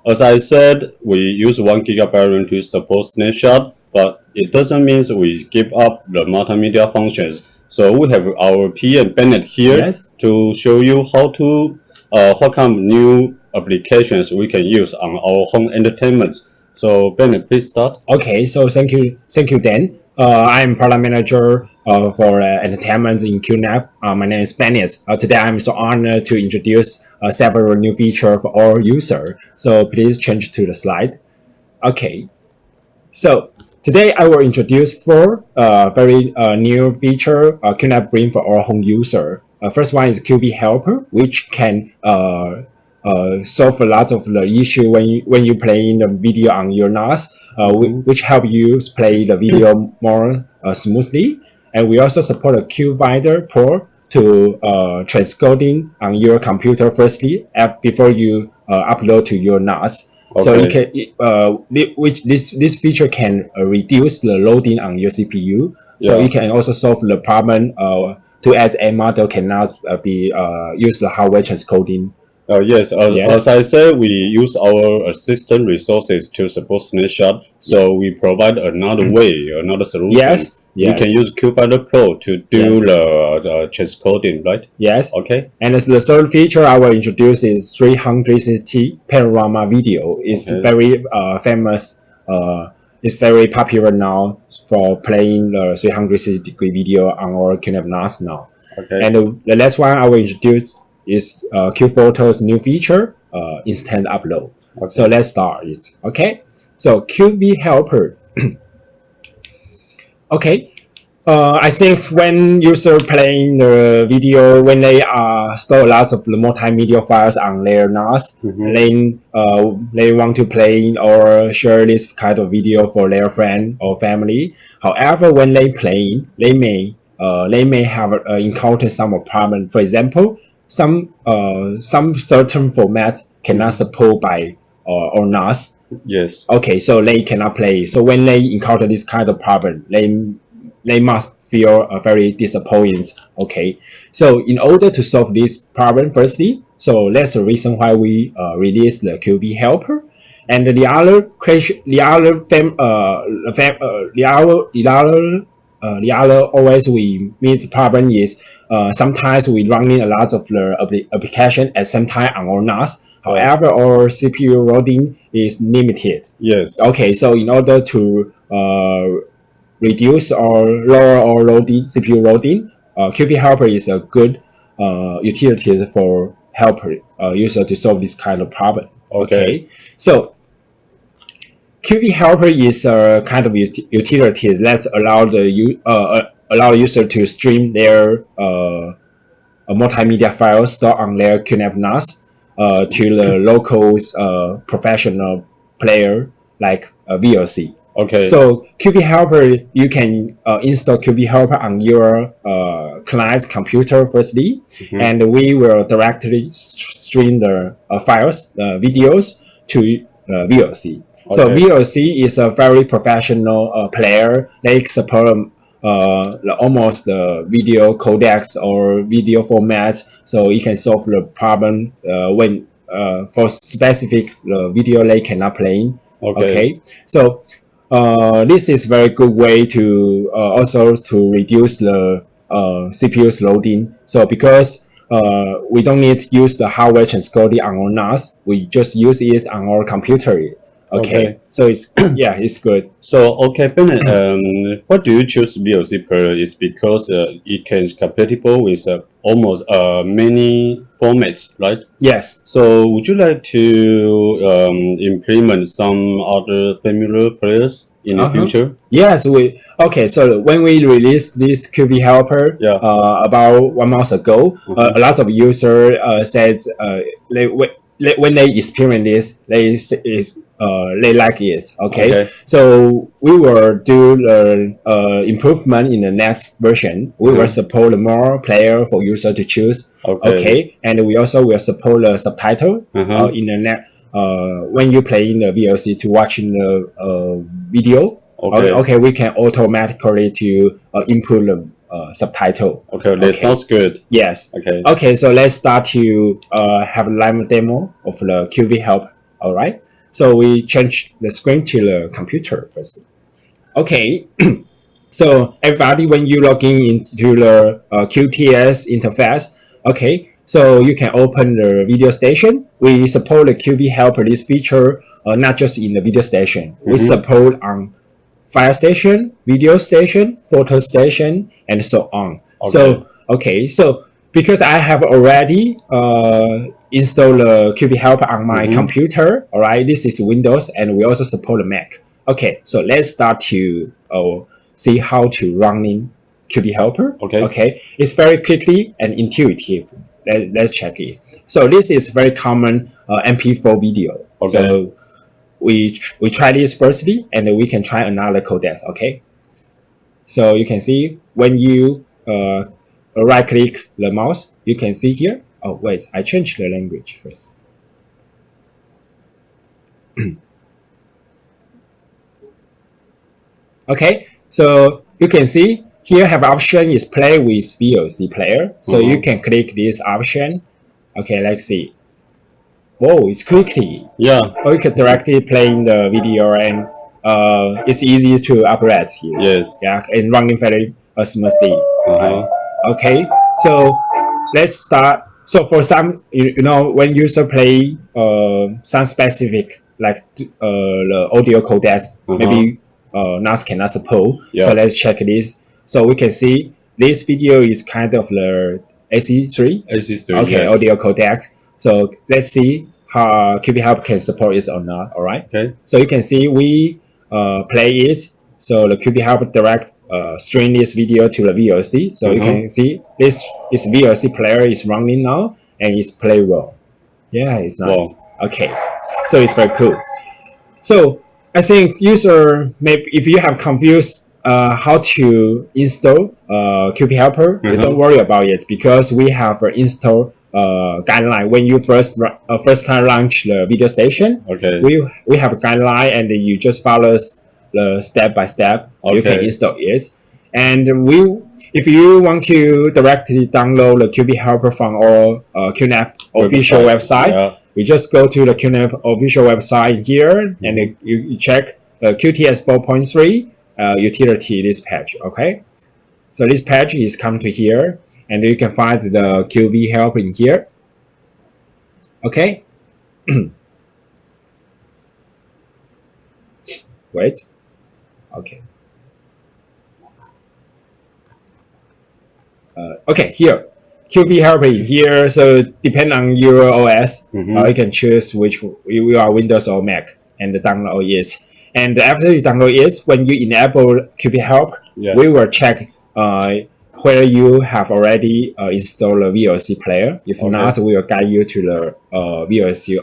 as I said, we use 1 GB RAM to support Snapshot, but it doesn't mean we give up the multimedia functions. So we have our PM Bennett here to show you how to what kind of new applications we can use on our home entertainment. So Bennett, please start. Okay, so thank you, Dan. I'm product manager for entertainment in QNAP. My name is Bennett. Today I'm so honored to introduce several new features for all users. So please change to the slide. Okay. So today I will introduce 4 very new feature QNAP bring for all home user. First one is QVHelper, which can solve a lot of the issue when you playing the video on your NAS, which help you play the video more smoothly. And we also support a QVHelper Pro to transcoding on your computer firstly before you upload to your NAS. Okay. So you can, this feature can reduce the loading on your CPU. So you can also solve the problem to add a model cannot be use the hardware transcoding. Yes, as I said, we use our assistant resources to support Snapshot. So we provide another way, another solution. Yes. You can use QVHelper Pro to do the transcoding, right? Yes. Okay. And the third feature I will introduce is 360 panorama video. It's very famous. It's very popular now for playing the 360-degree video on our QNAP NAS now. Okay. And the last one I will introduce is QPhoto's new feature, instant upload. Okay. So let's start it. Okay. So QVHelper. Okay. I think when user playing the video, when they store lots of the multimedia files on their NAS, they want to play or share this kind of video for their friend or family. However, when they play, they may have encounter some problem. For example, some certain format cannot support by or NAS. Yes. Okay, so they cannot play. So when they encounter this kind of problem, they must feel very disappointed. Okay, so in order to solve this problem, firstly, so that's the reason why we released the QVHelper, and the other always we meet problem is sometimes we running a lot of the application at some time on our NAS. However, our CPU loading is limited. Yes. Okay, so in order to reduce or lower our loading, CPU loading, QVHelper is a good utility for helper user to solve this kind of problem. Okay, so QVHelper is a kind of utility that allow user to stream their multimedia files stored on their QNAP NAS to the local professional player like VLC. Okay. So QVHelper, you can install QVHelper on your client computer firstly, and we will directly stream the files, videos to VLC. Okay. So VLC is a very professional player. They support almost the video codecs or video format, so it can solve the problem when for specific video they cannot play. Okay. So this is very good way to also to reduce the CPU's loading. So because we don't need to use the hardware transcoding on our NAS, we just use it on our computer. Okay. So it's it's good. So Bennett, what do you choose VLC player is because it can compatible with almost many formats, right? Yes. So would you like to implement some other familiar players in the future? Yes, so when we released this QVHelper about 1 month ago, a lot of users said when they experience this, they like it. Okay. So we will do the improvement in the next version. We will support more player for user to choose. Okay. And we also will support the subtitle in the next when you play in the VLC to watching the video. Okay, we can automatically to input the subtitle. Okay, that sounds good. Yes. Okay, so let's start to have a live demo of the QVHelper. All right. So we change the screen to the computer first. Okay. So everybody, when you log in into the QTS interface, okay, so you can open the video station. We support the QVHelper, this feature, not just in the video station. We support on file station, video station, photo station, and so on. So because I have already installed the QVHelper on my computer, all right, this is Windows, and we also support the Mac. Okay, so let's start to see how to run in QVHelper. Okay, it's very quickly and intuitive. Let's check it. So this is very common MP4 video. So we try this firstly, and then we can try another codec. Okay, so you can see when you right click the mouse, you can see here. Oh wait, I changed the language first. Okay, so you can see here have option is play with VLC player. So you can click this option. Okay, let's see. Whoa, it's quickly. Yeah. Or you can directly play the video, and it's easy to operate here. Yes. Yeah, and running very smoothly. Okay, so let's start. So for some, when user play some specific like the audio codec, maybe NAS cannot support. So let's check this. So we can see this video is kind of the AC3. AC3. Okay, audio codec. So let's see how QVHelper can support it or not. All right. Okay. So you can see we play it. So the QVHelper direct stream this video to the VLC. So you can see this VLC player is running now and it's play well. Yeah, it's nice. Wow. Okay, so it's very cool. So I think user maybe if you have confused how to install QVHelper, don't worry about it because we have an install guideline when you first time launch the video station. Okay. We have a guideline and you just follow the step by step. You can install it. And if you want to directly download the QVHelper from our QNAP official website, you just go to the QNAP official website here and you check the QTS 4.3 utility this page. Okay, so this page is come to here and you can find the QVHelper in here. Okay. Wait. Okay. Okay, here QVHelper in here. So depend on your OS, you can choose which you are Windows or Mac and download it. And after you download it, when you enable QVHelper, we will check whether you have already installed a VLC player. If not, we will guide you to the VLC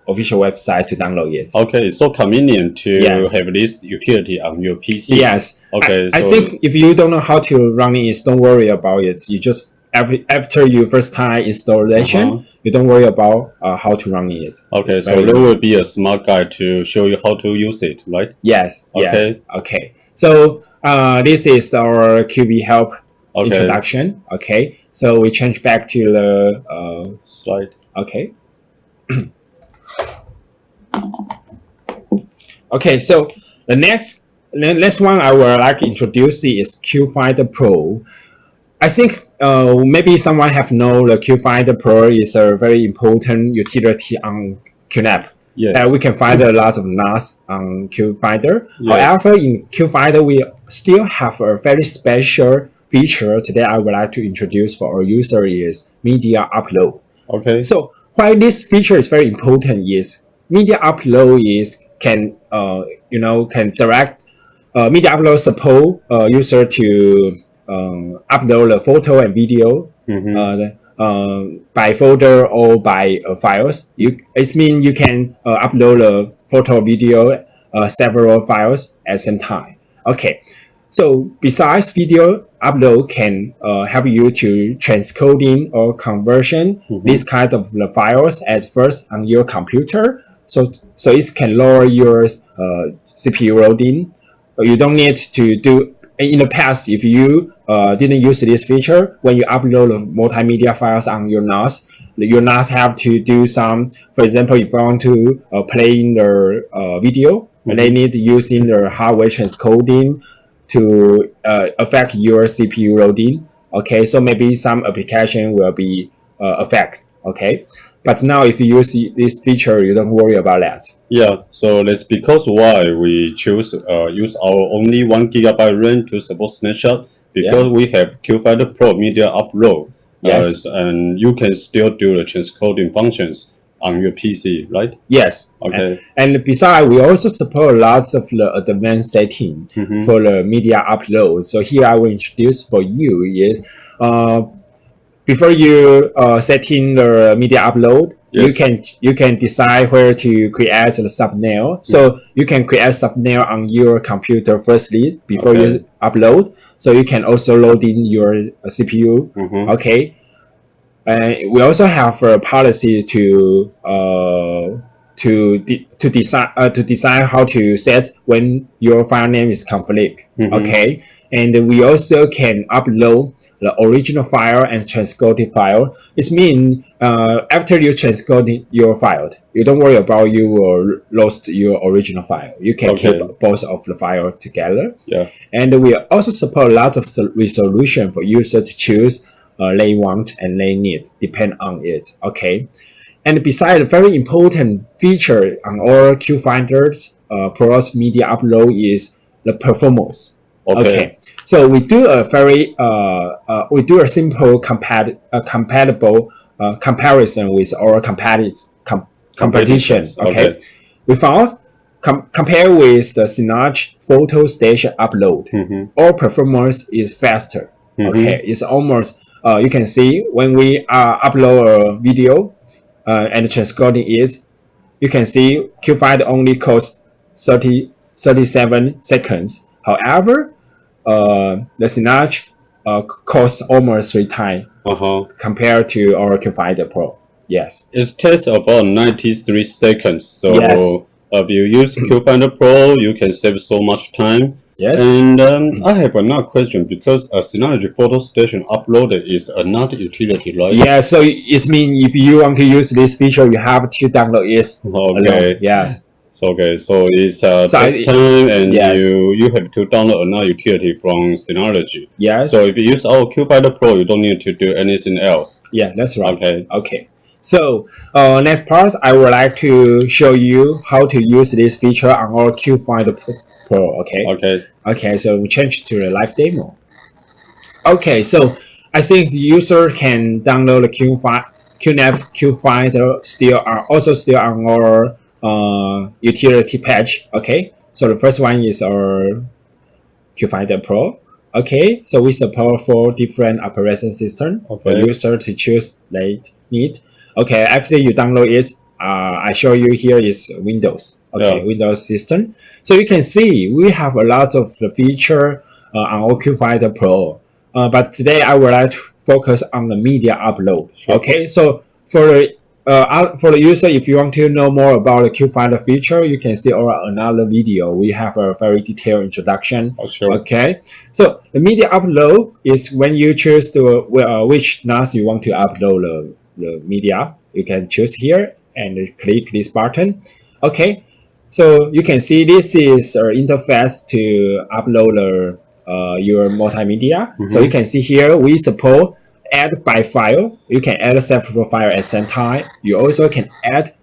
official website to download it. Okay, it's so convenient to have this utility on your PC. Yes. Okay. I think if you don't know how to run it, don't worry about it. You just after your first time installation, you don't worry about how to run it. Okay, so there will be a smart guide to show you how to use it, right? Yes. Okay. Yes. Okay. So this is our QVHelper introduction. Okay. So we change back to the slide. Okay. Okay, so the next one I would like to introduce is QFinder Pro. I think maybe someone have known the QFinder Pro is a very important utility on QNAP. Yes. We can find a lot of NAS on QFinder. Yes. However, in QFinder, we still have a very special feature today I would like to introduce for our user is media upload. Okay. So why this feature is very important is media upload can direct media upload support user to upload the photo and video by folder or by files. It means you can upload a photo or video several files at the same time. Okay. So besides video upload can help you to transcoding or conversion this kind of the files at first on your computer. So it can lower your CPU loading. You don't need to do in the past if you didn't use this feature when you upload multimedia files on your NAS. You not have to do some. For example, if you want to play in the video, they need using the hardware transcoding to affect your CPU loading. Okay, so maybe some application will be affected. Okay, but now if you use this feature, you don't worry about that. Yeah, so that's because why we choose use our only 1 GB RAM to support Snapshot because we have QFinder Pro media upload. Yes, and you can still do the transcoding functions on your PC, right? Yes. Okay. And besides, we also support lots of the advanced setting for the media upload. So here I will introduce for you is before you setting the media upload, you can decide where to create the thumbnail. So you can create thumbnail on your computer firstly before you upload. So you can also load in your CPU. Okay. And we also have a policy to decide how to set when your file name is conflict. Okay, and we also can upload the original file and transcoded file. It means after you transcode your file, you don't worry about you will lost your original file. You can keep both of the file together. Yeah, and we also support lots of resolution for user to choose. They want and they need, depend on it. Okay, and besides, a very important feature on all QFinders Pro's media upload is the performance. Okay, so we do a very simple compatible comparison with our competition. Okay. We found compare with the Synapse photo station upload, all performance is faster. Okay, it's almost you can see when we upload a video and transcoding is, you can see QVHelper only costs 37 seconds. However, the Synapse costs almost 3 times compared to our QVHelper Pro. Yes. It takes about 93 seconds. So yes. If you use QVHelper Pro, you can save so much time. Yes. And I have another question, because a Synology photo station uploaded is another utility, right? Yeah, so it means if you want to use this feature, you have to download it. Okay. Yeah. So it's test time, and you have to download another utility from Synology. Yes. So if you use our QVHelper Pro, you don't need to do anything else. Yeah, that's right. Okay. Okay. So next part, I would like to show you how to use this feature on our QVHelper Pro. Okay. Okay. Okay. So we change to the live demo. Okay. So I think the user can download the QNAP QVHelper still on our utility page. Okay. So the first one is our QVHelper Pro. Okay. So we support 4 different operation systems for user to choose they need. Okay, after you download it, I show you here is Windows. Okay, Windows system. So you can see we have a lot of the feature on our QVHelper Pro. But today I would like to focus on the media upload. Sure. Okay, so for the user, if you want to know more about the QVHelper feature, you can see another video. We have a very detailed introduction. Oh, sure. Okay, so the media upload is when you choose to which NAS you want to upload the media. You can choose here and click this button. Okay, so you can see this is an interface to upload your multimedia. So you can see here we support add by file. You can add several files at the same time. You also can add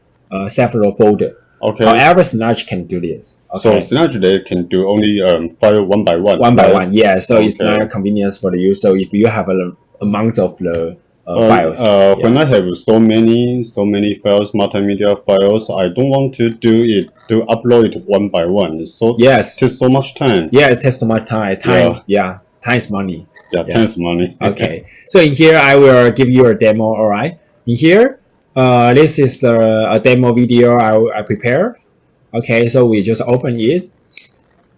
several folder. Okay. However, Synology can do this. Okay. So Synology they can do only file one by one. One by one, yeah. So it's not convenience for the user if you have a amount of the files. When I have so many files, multimedia files, I don't want to upload it one by one. So it takes so much time. Yeah, it takes so much time. Time is money. Yeah, time is money. Okay. So in here, I will give you a demo. All right. In here, this is a demo video I prepared. Okay. So we just open it.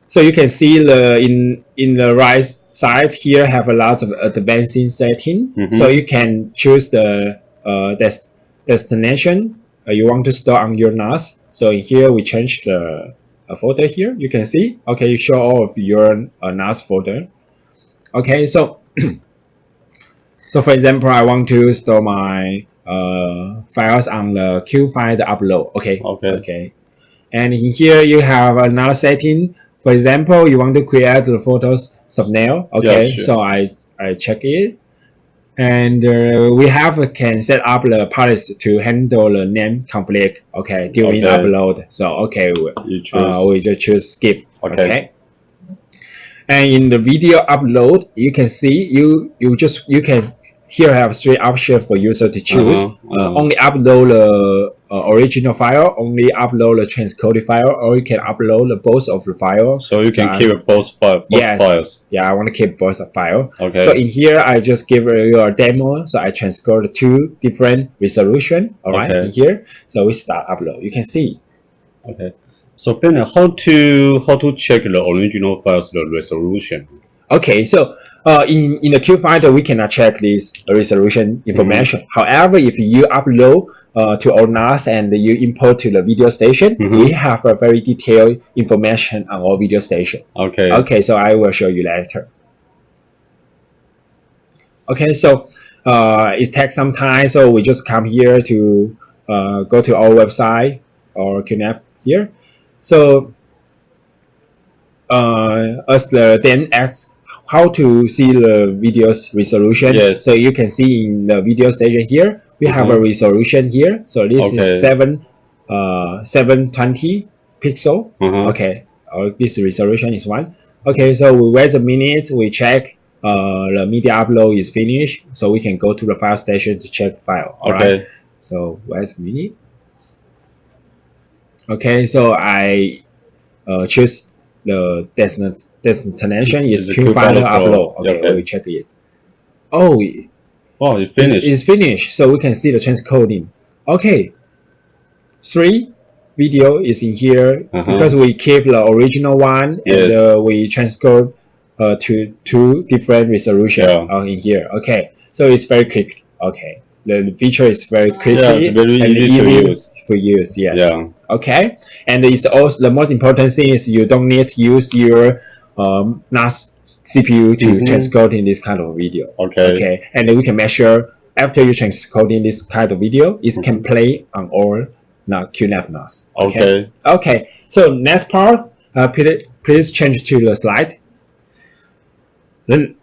So you can see in the right side here have a lot of advancing setting. So you can choose the destination you want to store on your NAS. So in here we change the folder here. You can see. Okay, you show all of your NAS folder. Okay, so so for example, I want to store my files on the QVHelper upload. Okay. And in here you have another setting. For example, you want to create the photos thumbnail. Okay, yeah, sure. So I check it, and we can set up the policy to handle the name conflict. Okay, during upload. So we just choose skip. Okay. And in the video upload, you can see you can here have 3 options for user to choose. Only upload the original file, only upload the transcoded file, or you can upload both of the files. So you can keep both files. Yeah, I want to keep both the file. Okay. So in here, I just give you a demo. So I transcode 2 different resolution. All right. In here, so we start upload. You can see. Okay. So Ben, how to check the original files the resolution? Okay, so in the QVHelper, we cannot check this resolution information. However, if you upload to our NAS and you import to the video station, we have a very detailed information on our video station. Okay. Okay, so I will show you later. Okay, so it takes some time, so we just come here to go to our website or QNAP here. So as the then asks how to see the video's resolution. Yes. So you can see in the video station here, we have a resolution here. So this is 720 pixel. Okay, this resolution is 1. Okay, so we wait a minute, we check the media upload is finished, so we can go to the file station to check file. All right. So wait a minute. Okay, so I choose the destination is QVHelper upload. Okay, we check it. Oh, it's finished. It's finished, so we can see the transcoding. Okay, 3 video is in here because we keep the original one and we transcode to 2 different resolution in here. Okay, so it's very quick. Okay, the feature is very quick it's very easy to use. Yes. Yeah. Okay, and it's also the most important thing is you don't need to use your NAS CPU to transcode in this kind of video. Okay, and then we can measure after you transcoding this kind of video, it can play on all QNAP NAS. Okay. So next part, please change to the slide. Then,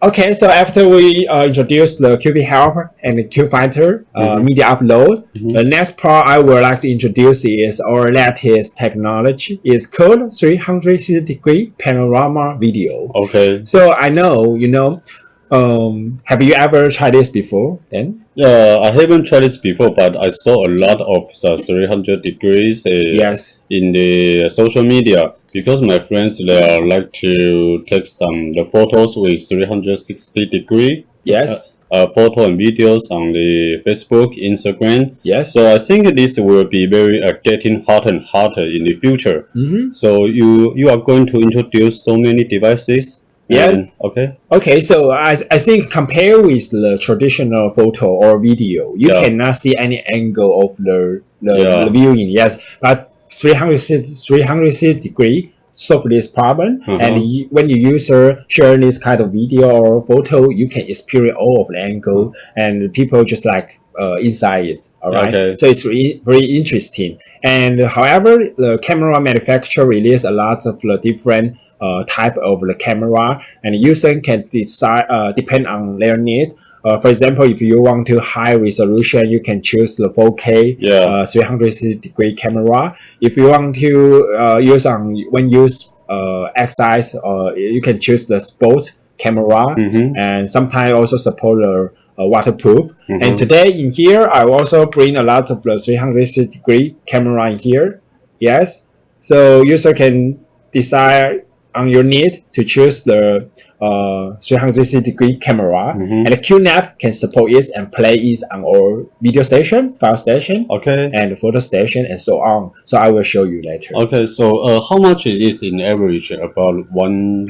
okay. So after we introduce the QVHelper and the QVHelper media upload, the next part I would like to introduce is our latest technology. It's called 360-degree panorama video. Okay. So I know have you ever tried this before? Then? I haven't tried this before, but I saw a lot of 300 degrees in the social media because my friends they like to take the photos with 360 degree. Yes. Photo and videos on the Facebook, Instagram. Yes. So I think this will be very getting hotter and hotter in the future. So you are going to introduce so many devices. Yeah. Okay. So I think compare with the traditional photo or video, you cannot see any angle of the viewing. Yes, but 360 degree solve this problem. And when you share this kind of video or photo, you can experience all of the angle, and people just like inside it. All right. So it's very interesting. And however, the camera manufacturer release a lot of the different type of the camera, and user can decide depend on their need. For example, if you want to high resolution, you can choose the 4K 360-degree camera. If you want to use exercise, you can choose the sports camera, and sometimes also support the waterproof. And today in here, I also bring a lot of the 360-degree camera in here. Yes, so user can decide on your need to choose the 360-degree camera, and the QNAP can support it and play it on our video station, file station, and photo station, and so on. So I will show you later. Okay, so how much it is in average about one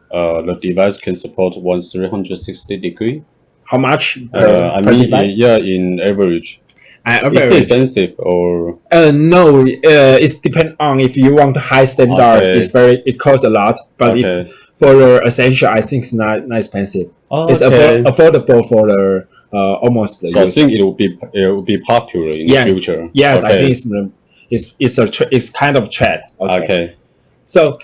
the device can support 360 degree? How much? I mean, in average. Is it expensive or? No, it depends on if you want high standards. It costs a lot, but if for the essential, I think it's not expensive. It's affordable for the almost. So I think it will be popular in the future. Yes, I think it's kind of trend. Okay. So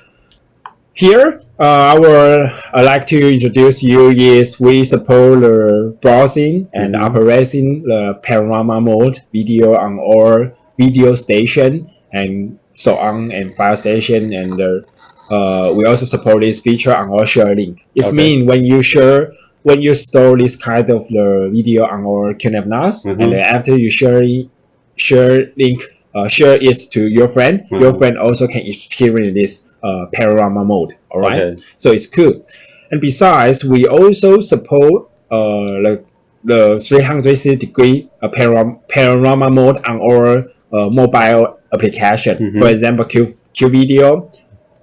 here, I like to introduce you is we support the browsing and operating the panorama mode video on our video station and so on, and file station, and we also support this feature on our share link. It means when you store this kind of the video on our QNAP NAS, and then after you share it to your friend, your friend also can experience this panorama mode. All right, so it's cool. And besides, we also support the 360-degree panorama mode on our mobile application. For example, Q Video,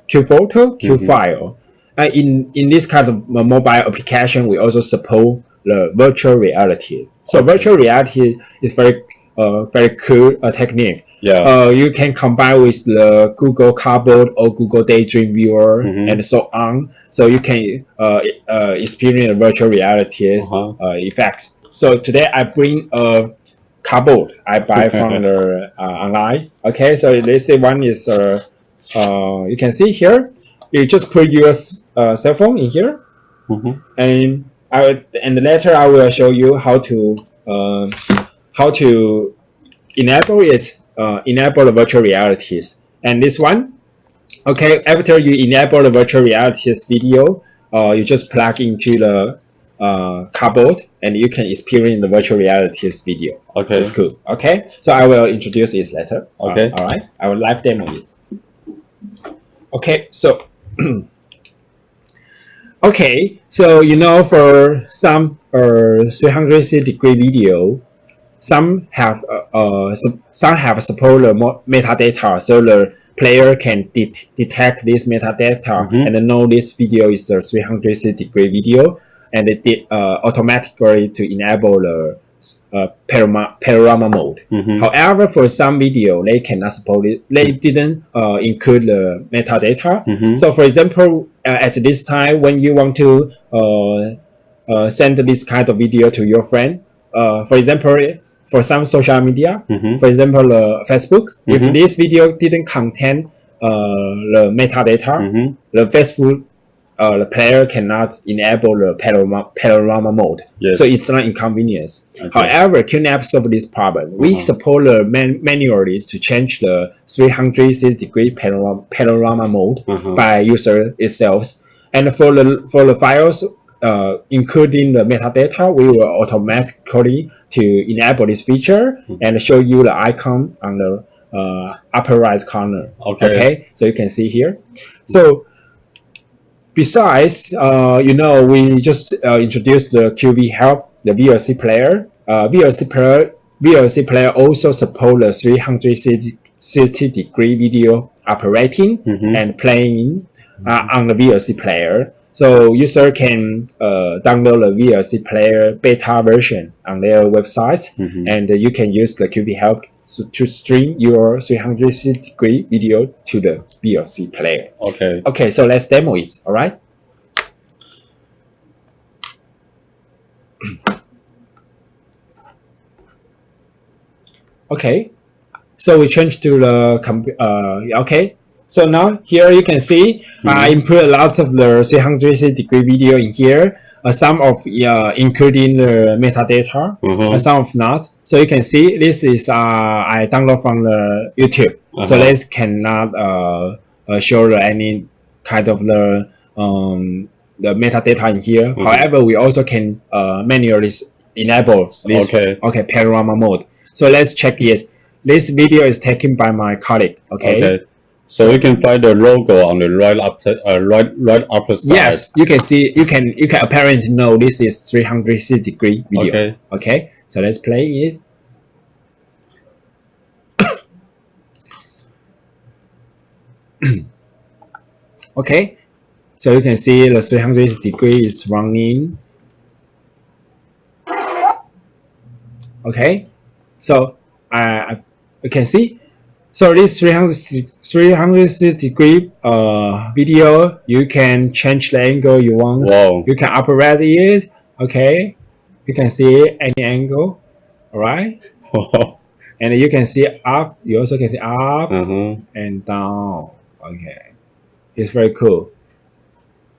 Q Photo, Q File. In this kind of mobile application, we also support the virtual reality. So virtual reality is very cool technique. You can combine with the Google Cardboard or Google Daydream Viewer and so on. So you can experience virtual reality effects. So today I bring a cardboard I buy from the online. Okay, so this one is you can see here. You just put your cell phone in here, and later I will show you how to enable it. Enable the virtual realities. And this one, okay, after you enable the virtual realities video, you just plug into the cardboard, and you can experience the virtual reality's video. Okay. It's cool. Okay, so I will introduce it later. Okay. All right, I will live demo it. Okay, so okay, so for some 360-degree video, some have support the metadata, so the player can detect this metadata and know this video is a 360-degree video, and it automatically to enable the panorama mode. However, for some video, they cannot support it. They didn't include the metadata. So, for example, at this time, when you want to send this kind of video to your friend, for example, for some social media, for example, Facebook, if this video didn't contain the metadata, the Facebook the player cannot enable the panorama mode. Yes. So it's not inconvenience. Okay. However, QNAP solved this problem. We support manually to change the 360-degree panorama mode by user itself. And for the files including the metadata, we will automatically to enable this feature and show you the icon on the upper right corner. Okay. So you can see here. So besides, we just introduced the QVHelper, the VLC player. VLC player also support the 360-degree video operating and playing on the VLC player. So user can download the VLC player beta version on their website, and you can use the QVHelper to stream your 360-degree video to the VLC player. Okay. Okay, so let's demo it. All right. Okay, so we change to the okay. So now here you can see I input lots of the 360-degree video in here. Some of including the metadata, some of not. So you can see this is I download from the YouTube. So this cannot show any kind of the metadata in here. However, we also can manually enable this panorama mode. So let's check it. This video is taken by my colleague. Okay. So you can find the logo on the right upper side. Yes, you can see. You can apparently know this is 360-degree video. Okay. So let's play it. Okay. So you can see the 360-degree is running. Okay. So you can see. So this 360-degree video, you can change the angle you want. Wow. You can upgrade it. Okay. You can see any angle. All right. And you can see up. You also can see up and down. Okay. It's very cool.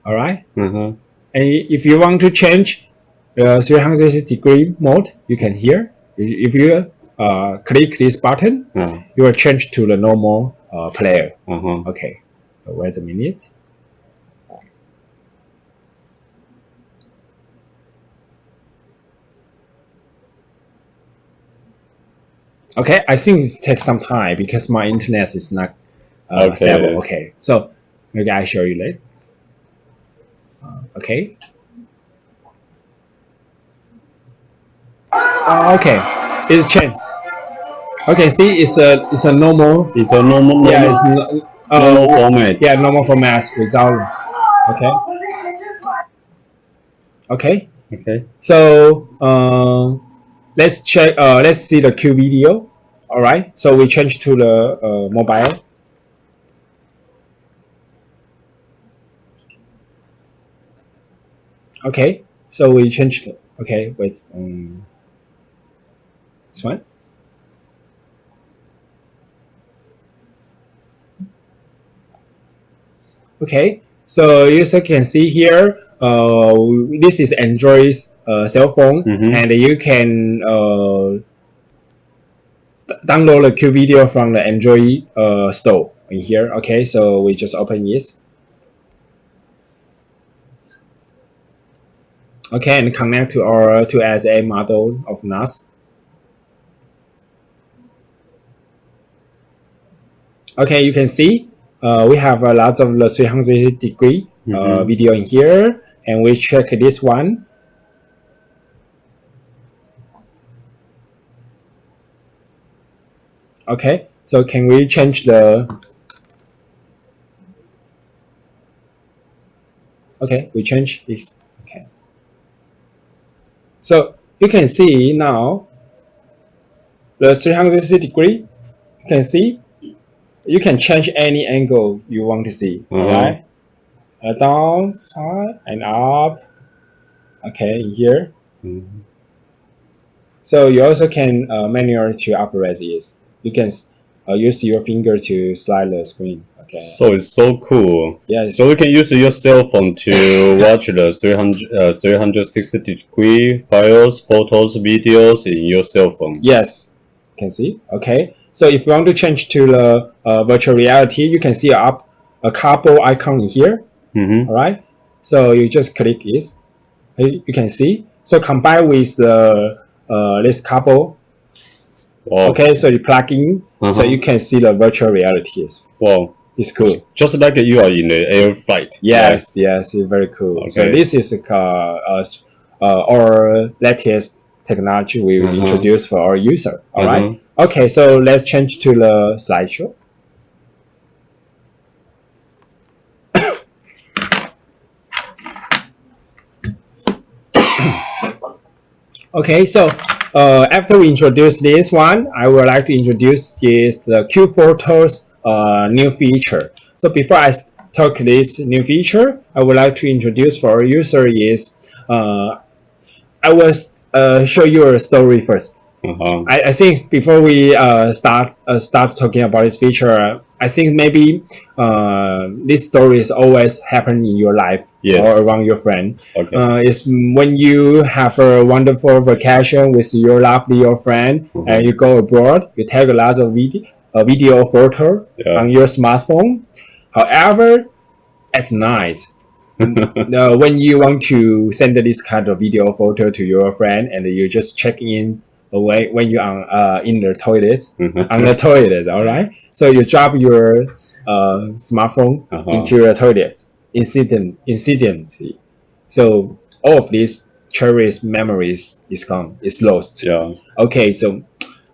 All right. And if you want to change the 360-degree mode, you can here. If you click this button, you will change to the normal player. Okay, so wait a minute. Okay, I think it takes some time because my internet is not stable. Okay, so maybe I show you later. Okay. Okay, it's changed. Okay, see, it's a normal. It's a normal. Yeah, it's normal format. Yeah, normal format without. Okay. Okay. Okay. So let's check. Let's see the Q video. All right. So we change to the mobile. Okay. So we changed. Okay. Wait. This one. Okay, so user can see here, this is Android's cell phone, and you can download the Q video from the Android store in here. Okay, so we just open it. Okay, and connect to our 2SA model of NAS. Okay, you can see we have a lot of the 360-degree video in here, and we check this one. Okay, so can we change the... Okay, we change this. Okay. So you can see now the 360-degree. You can see you can change any angle you want to see. Right? Down, side, and up. Okay, here. So you also can manually to operate this. You can use your finger to slide the screen. Okay. So it's so cool. Yes. So you can use your cell phone to watch the 360-degree files, photos, videos in your cell phone. Yes. You can see. Okay. So if you want to change to the virtual reality, you can see a couple icon in here. All right. So you just click this. You can see. So combine with the this couple. Wow. Okay. So you plug in, so you can see the virtual realities. Wow. It's cool. Just like you are in the air flight. Yes, right? Yes, it's very cool. Okay. So this is our latest technology we introduced for our user. All right. Okay, so let's change to the slideshow. Okay, so after we introduce this one, I would like to introduce the QVHelper's new feature. So before I talk this new feature, I would like to introduce for our user is I will show you a story first. I think before we start talking about this feature, I think maybe this story is always happen in your life or around your friend. Okay. It's when you have a wonderful vacation with your lovely friend and you go abroad, you take a lot of video photo on your smartphone. However, at night, when you want to send this kind of video photo to your friend and you just check in when you are in the toilet, on the toilet, all right? So you drop your smartphone into the toilet incidentally. So all of these cherished memories is gone, is lost. Yeah. Okay, so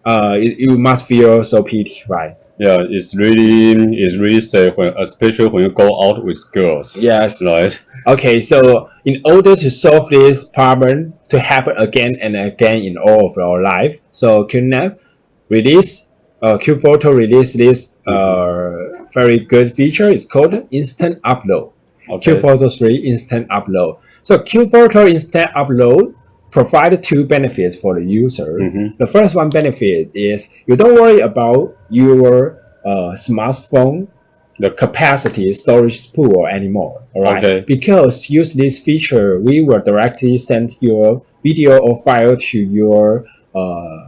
you must feel so pity, right? Yeah, it's really sad especially when you go out with girls. Yes. Right. Okay, so in order to solve this problem to happen again and again in all of our life, so QNAP QVHelper released this very good feature. It's called Instant Upload. Okay. QVHelper 3 Instant Upload. So QVHelper Instant Upload provide two benefits for the user. The first one benefit is you don't worry about your smartphone, the capacity storage pool anymore. All right. Okay. Because use this feature, we will directly send your video or file to your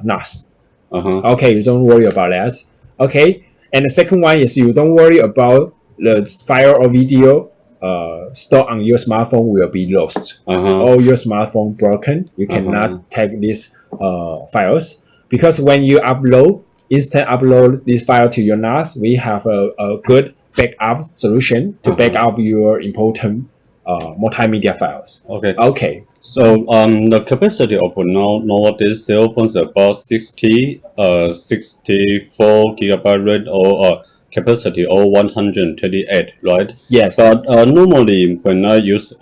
NAS. Okay, you don't worry about that. Okay, and the second one is you don't worry about the file or video stored on your smartphone will be lost. Or your smartphone broken. You cannot take these files because when you instant upload this file to your NAS, we have a good backup solution to back up your important multimedia files. Okay. Okay. So the capacity of nowadays cell phones is about 64 gigabyte rate or capacity or 128, right? Yes. But normally when I use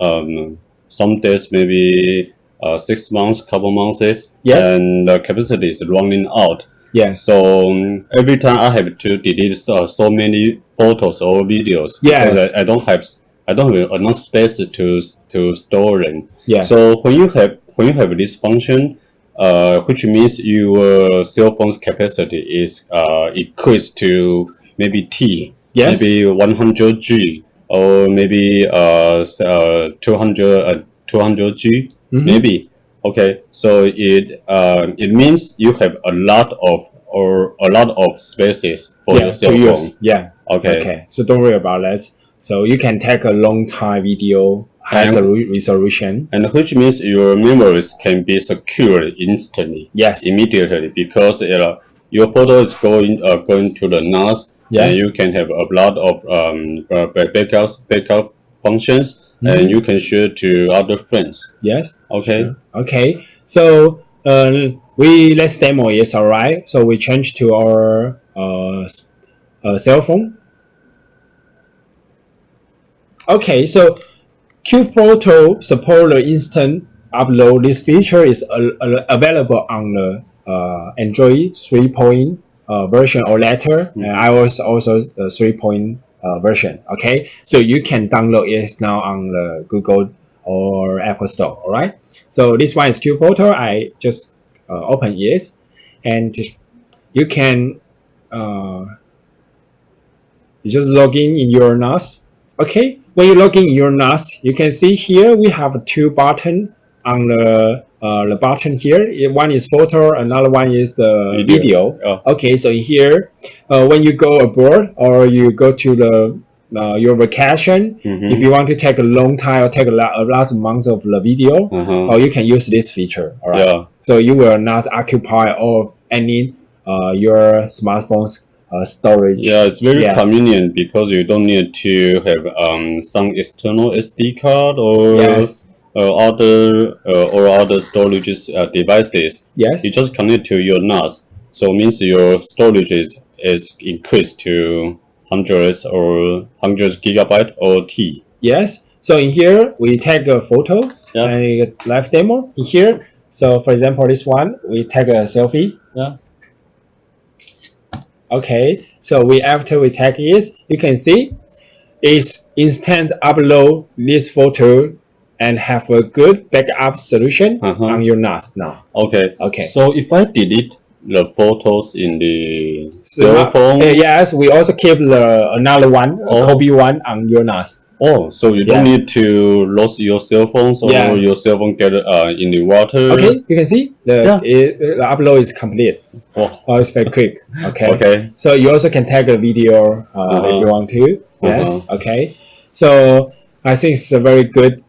some days maybe 6 months, couple months, and the capacity is running out. Yes. So every time I have to delete so many photos or videos because I don't have enough space to store them. Yeah. So when you have this function, which means your cell phone's capacity is increased to maybe maybe 100 G or maybe 200 G, maybe. Okay, so it means you have a lot of spaces for your cell phone. Yeah. Okay. So don't worry about that. So you can take a long time video high resolution. And which means your memories can be secured instantly. Yes. Immediately, because your photo is going to the NAS, Yes. and you can have a lot of backup functions, and you can share to other friends. Yes. Okay. Sure. Okay. So let's demo it. All right. So we change to our cell phone. Okay. So QPhoto support the instant upload. This feature is available on the Android 3. Version or later, and iOS also 3. Version. Okay, so you can download it now on the Google or Apple Store. All right. So this one is QPhoto. I just open it, and you can you just log in your NAS. Okay, when you log in your NAS, you can see here we have two buttons on the button here. One is photo, another one is the video. Oh. Okay, so here, when you go abroad or you go to the your vacation, if you want to take a long time or take a large amount of the video, or you can use this feature. All right. Yeah. So you will not occupy all of any your smartphone's storage. Yeah, it's very convenient because you don't need to have some external SD card or other storage devices. Yes. You just connect to your NAS, so it means your storage is increased to hundreds gigabyte or T. Yes. So in here we take a photo and live demo in here. So for example, this one we take a selfie. Yeah. Okay. So after we take it, you can see it's instant upload this photo and have a good backup solution on your NAS now. Okay. Okay. So if I delete the photos in the cell phone, yes, we also keep another one, a copy one on your NAS. Oh, so you don't need to lose your cell phone, so your cell phone get in the water. Okay, you can see the upload is complete. Oh, it's very quick. Okay. Okay. So you also can take a video if you want to. Yes. Okay. So I think it's a very good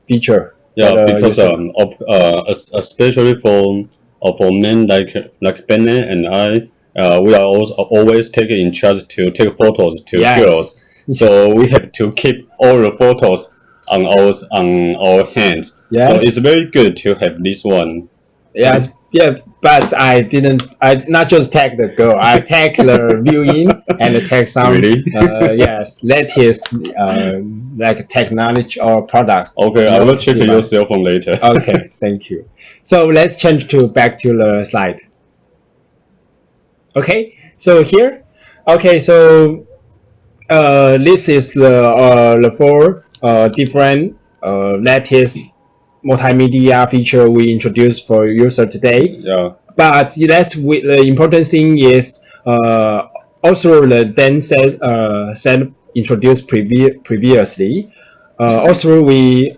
feature. Yeah, because especially for men like Bennett and I, we are also always taking in charge to take photos to girls. So we have to keep all the photos on our hands. Yes. So it's very good to have this one. Yes. Yeah, but I not just tag the girl. I tag the viewing and tag some latest like technology or products. Okay, I will check your cell phone later. Okay, thank you. So let's change back to the slide. Okay, so here, so this is the four different latest multimedia feature we introduced for user today. Yeah. But the important thing is also the Dan said introduced previously. Also we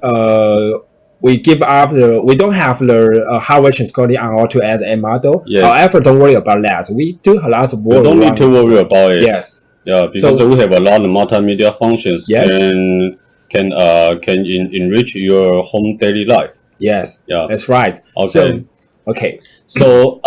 give up we don't have the hardware transcoding on our 2.8 model. Yes. However, don't worry about that. We do a lot of work. You don't need to worry about it. Yes. Yeah, because we have a lot of multimedia functions can enrich your home daily life. Yes. Yeah. That's right. Okay. So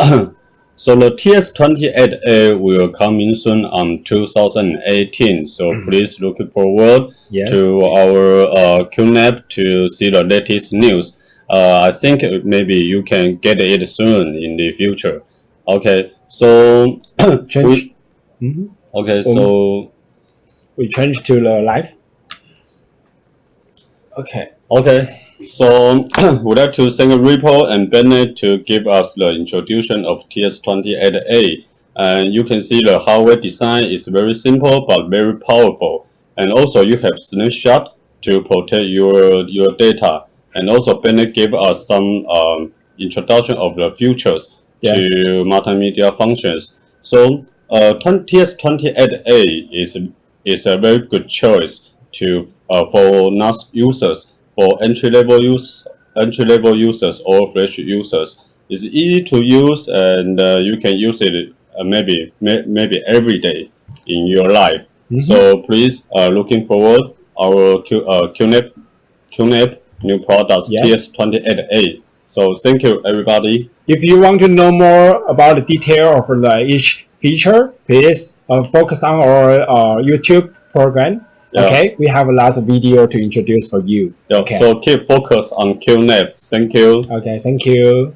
so the TS-28A will come in soon on 2018. So please look forward to our QNAP to see the latest news. I think maybe you can get it soon in the future. Okay. So change. Okay. So we change to the live. Okay. Okay. So we'd like to thank Ripple and Bennett to give us the introduction of TS-28A. And you can see the hardware design is very simple but very powerful. And also you have Snapshot to protect your data. And also Bennett gave us some introduction of the features to multimedia functions. So TS-28A is a very good choice for NAS users. For entry-level users or fresh users, it's easy to use, and you can use it maybe every day in your life. So please, looking forward our QNAP QNAP new products, Yes. TS-28A. So thank you, everybody. If you want to know more about the detail of each feature, please focus on our YouTube program. Yeah. Okay, we have a lot of video to introduce for you. Yeah. Okay. So keep focus on QNAP. Thank you. Okay, thank you.